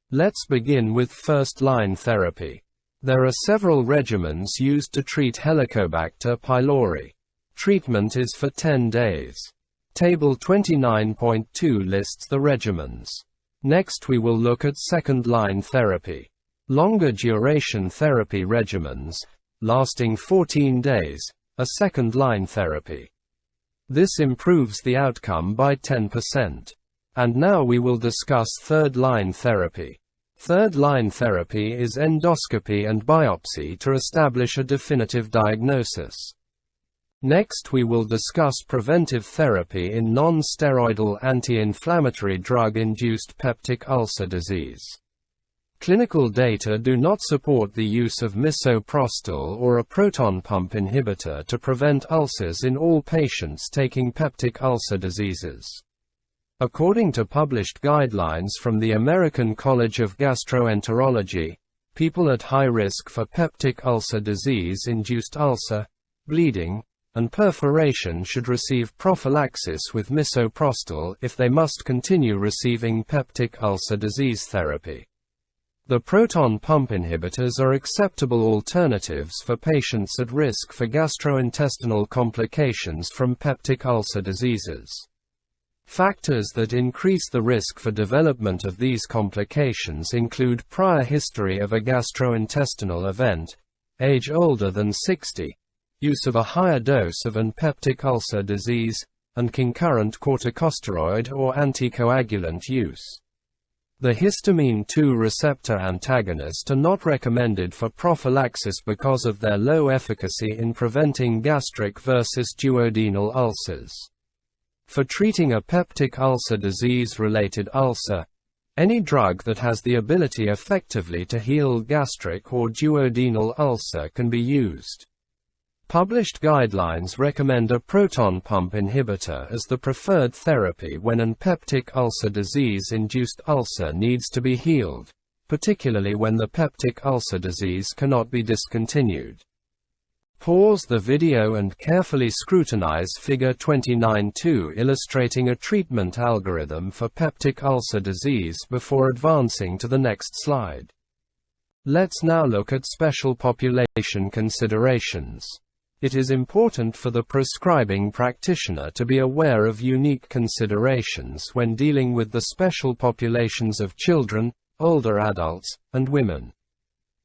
Let's begin with first-line therapy. There are several regimens used to treat Helicobacter pylori. Treatment is for 10 days. Table 29.2 lists the regimens. Next we will look at second-line therapy. Longer duration therapy regimens, lasting 14 days, are second-line therapy. This improves the outcome by 10%. And now we will discuss third-line therapy. Third-line therapy is endoscopy and biopsy to establish a definitive diagnosis. Next we will discuss preventive therapy in non-steroidal anti-inflammatory drug-induced peptic ulcer disease. Clinical data do not support the use of misoprostol or a proton pump inhibitor to prevent ulcers in all patients taking peptic ulcer diseases. According to published guidelines from the American College of Gastroenterology, people at high risk for peptic ulcer disease-induced ulcer, bleeding, and perforation should receive prophylaxis with misoprostol if they must continue receiving peptic ulcer disease therapy. The proton pump inhibitors are acceptable alternatives for patients at risk for gastrointestinal complications from peptic ulcer diseases. Factors that increase the risk for development of these complications include prior history of a gastrointestinal event, age older than 60, use of a higher dose of an peptic ulcer disease, and concurrent corticosteroid or anticoagulant use. The histamine 2 receptor antagonist are not recommended for prophylaxis because of their low efficacy in preventing gastric versus duodenal ulcers. For treating a peptic ulcer disease-related ulcer, any drug that has the ability effectively to heal gastric or duodenal ulcer can be used. Published guidelines recommend a proton pump inhibitor as the preferred therapy when an peptic ulcer disease-induced ulcer needs to be healed, particularly when the peptic ulcer disease cannot be discontinued. Pause the video and carefully scrutinize Figure 29.2 illustrating a treatment algorithm for peptic ulcer disease before advancing to the next slide. Let's now look at special population considerations. It is important for the prescribing practitioner to be aware of unique considerations when dealing with the special populations of children, older adults, and women.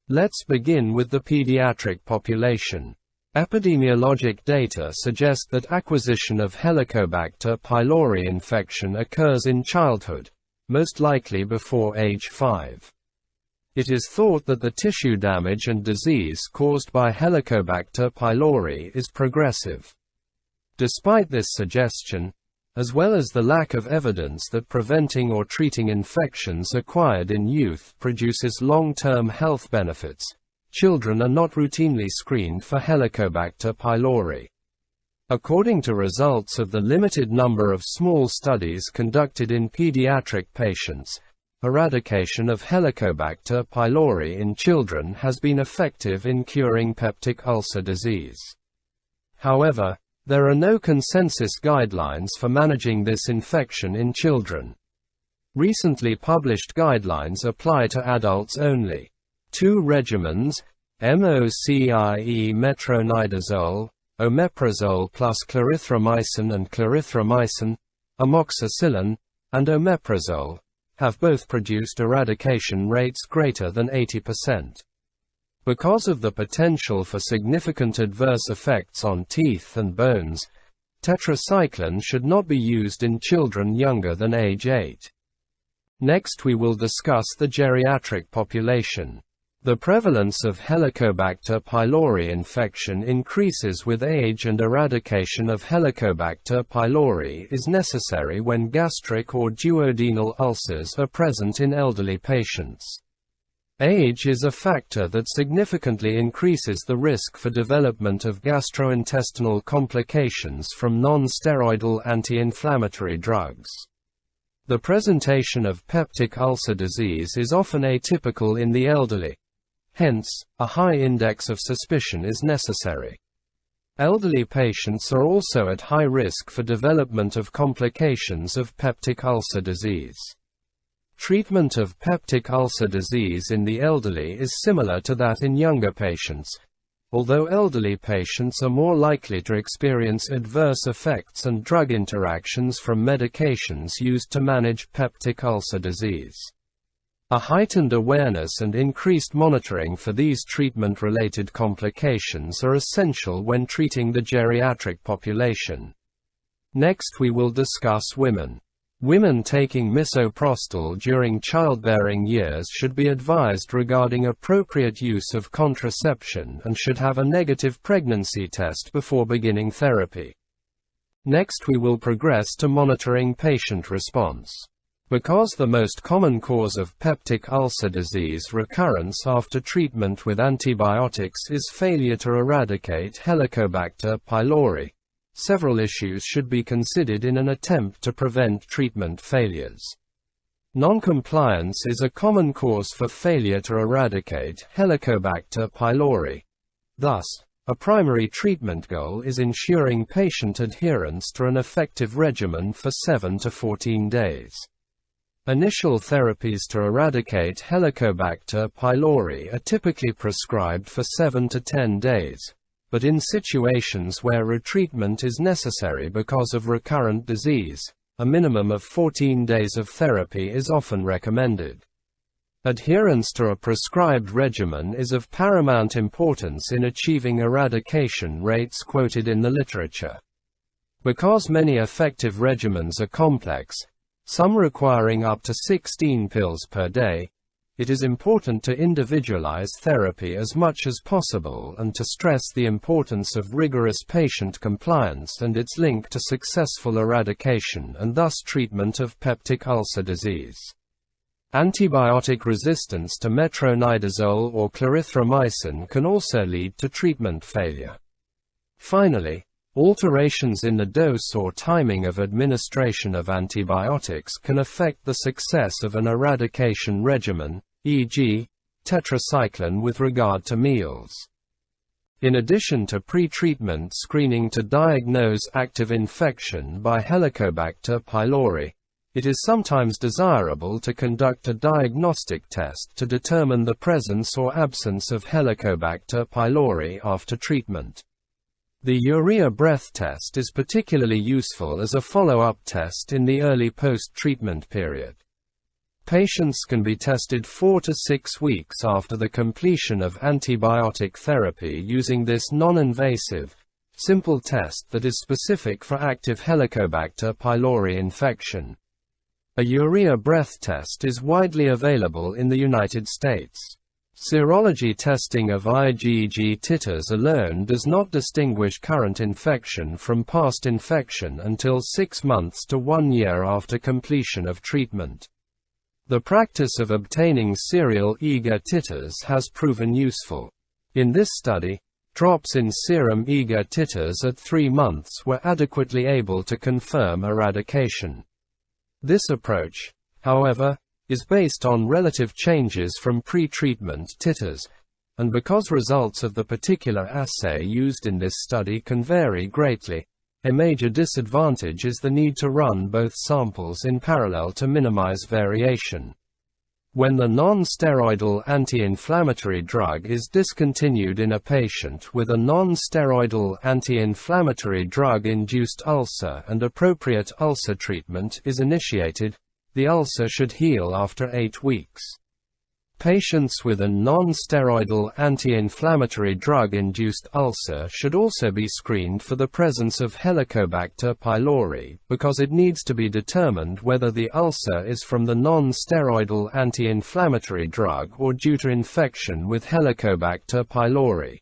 Let's begin with the pediatric population. Epidemiologic data suggest that acquisition of Helicobacter pylori infection occurs in childhood, most likely before age 5. It is thought that the tissue damage and disease caused by Helicobacter pylori is progressive. Despite this suggestion, as well as the lack of evidence that preventing or treating infections acquired in youth produces long-term health benefits, children are not routinely screened for Helicobacter pylori. According to results of the limited number of small studies conducted in pediatric patients, eradication of Helicobacter pylori in children has been effective in curing peptic ulcer disease. However, there are no consensus guidelines for managing this infection in children. Recently published guidelines apply to adults only. 2 regimens, MOCIE metronidazole, omeprazole plus clarithromycin and clarithromycin, amoxicillin, and omeprazole, have both produced eradication rates greater than 80%. Because of the potential for significant adverse effects on teeth and bones, tetracycline should not be used in children younger than age 8. Next we will discuss the geriatric population. The prevalence of Helicobacter pylori infection increases with age, and eradication of Helicobacter pylori is necessary when gastric or duodenal ulcers are present in elderly patients. Age is a factor that significantly increases the risk for development of gastrointestinal complications from non-steroidal anti-inflammatory drugs. The presentation of peptic ulcer disease is often atypical in the elderly. Hence, a high index of suspicion is necessary. Elderly patients are also at high risk for development of complications of peptic ulcer disease. Treatment of peptic ulcer disease in the elderly is similar to that in younger patients, although elderly patients are more likely to experience adverse effects and drug interactions from medications used to manage peptic ulcer disease. A heightened awareness and increased monitoring for these treatment-related complications are essential when treating the geriatric population. Next we will discuss women. Women taking misoprostol during childbearing years should be advised regarding appropriate use of contraception and should have a negative pregnancy test before beginning therapy. Next we will progress to monitoring patient response. Because the most common cause of peptic ulcer disease recurrence after treatment with antibiotics is failure to eradicate Helicobacter pylori, several issues should be considered in an attempt to prevent treatment failures. Noncompliance is a common cause for failure to eradicate Helicobacter pylori. Thus, a primary treatment goal is ensuring patient adherence to an effective regimen for 7 to 14 days. Initial therapies to eradicate Helicobacter pylori are typically prescribed for 7 to 10 days, but in situations where retreatment is necessary because of recurrent disease, a minimum of 14 days of therapy is often recommended. Adherence to a prescribed regimen is of paramount importance in achieving eradication rates quoted in the literature. Because many effective regimens are complex, some requiring up to 16 pills per day. It is important to individualize therapy as much as possible and to stress the importance of rigorous patient compliance and its link to successful eradication and thus treatment of peptic ulcer disease. Antibiotic resistance to metronidazole or clarithromycin can also lead to treatment failure. Finally, alterations in the dose or timing of administration of antibiotics can affect the success of an eradication regimen, e.g., tetracycline with regard to meals. In addition to pre-treatment screening to diagnose active infection by Helicobacter pylori, it is sometimes desirable to conduct a diagnostic test to determine the presence or absence of Helicobacter pylori after treatment. The urea breath test is particularly useful as a follow-up test in the early post-treatment period. Patients can be tested 4 to 6 weeks after the completion of antibiotic therapy using this non-invasive, simple test that is specific for active Helicobacter pylori infection. A urea breath test is widely available in the United States. Serology testing of IgG titers alone does not distinguish current infection from past infection until 6 months to 1 year after completion of treatment. The practice of obtaining serial IgG titers has proven useful. In this study, drops in serum IgG titers at 3 months were adequately able to confirm eradication. This approach, however, is based on relative changes from pre-treatment titers, and because results of the particular assay used in this study can vary greatly, a major disadvantage is the need to run both samples in parallel to minimize variation. When the non-steroidal anti-inflammatory drug is discontinued in a patient with a non-steroidal anti-inflammatory drug-induced ulcer and appropriate ulcer treatment is initiated, the ulcer should heal after 8 weeks. Patients with a non-steroidal anti-inflammatory drug-induced ulcer should also be screened for the presence of Helicobacter pylori, because it needs to be determined whether the ulcer is from the non-steroidal anti-inflammatory drug or due to infection with Helicobacter pylori.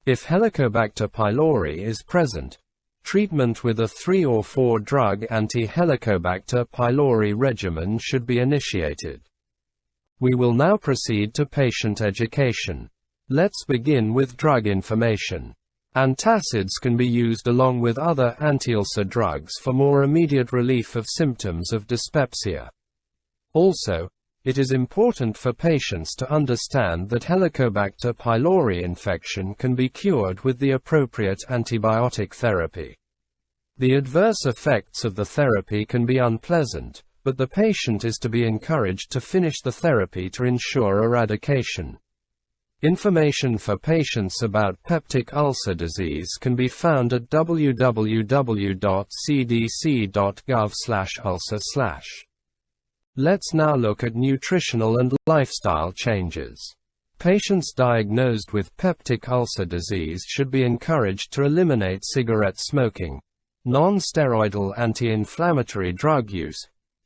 If Helicobacter pylori is present, treatment with a 3 or 4 drug anti-Helicobacter pylori regimen should be initiated. We will now proceed to patient education. Let's begin with drug information. Antacids can be used along with other anti-ulcer drugs for more immediate relief of symptoms of dyspepsia. Also, it is important for patients to understand that Helicobacter pylori infection can be cured with the appropriate antibiotic therapy. The adverse effects of the therapy can be unpleasant, but the patient is to be encouraged to finish the therapy to ensure eradication. Information for patients about peptic ulcer disease can be found at www.cdc.gov/ulcer/. Let's now look at nutritional and lifestyle changes. Patients diagnosed with peptic ulcer disease should be encouraged to eliminate cigarette smoking, non-steroidal anti-inflammatory drug use,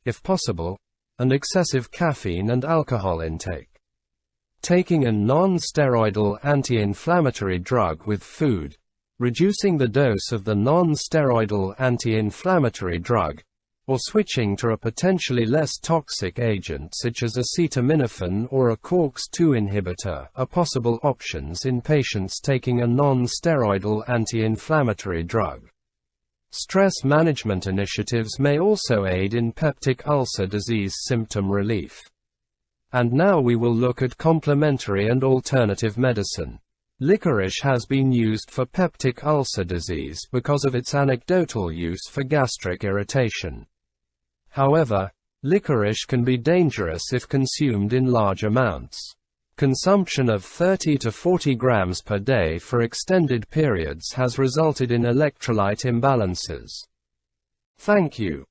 if possible, and excessive caffeine and alcohol intake. Taking a non-steroidal anti-inflammatory drug with food, reducing the dose of the non-steroidal anti-inflammatory drug, or switching to a potentially less toxic agent such as acetaminophen or a COX-2 inhibitor are possible options in patients taking a non-steroidal anti-inflammatory drug. Stress management initiatives may also aid in peptic ulcer disease symptom relief. And now we will look at complementary and alternative medicine. Licorice has been used for peptic ulcer disease because of its anecdotal use for gastric irritation. However, licorice can be dangerous if consumed in large amounts. Consumption of 30 to 40 grams per day for extended periods has resulted in electrolyte imbalances. Thank you.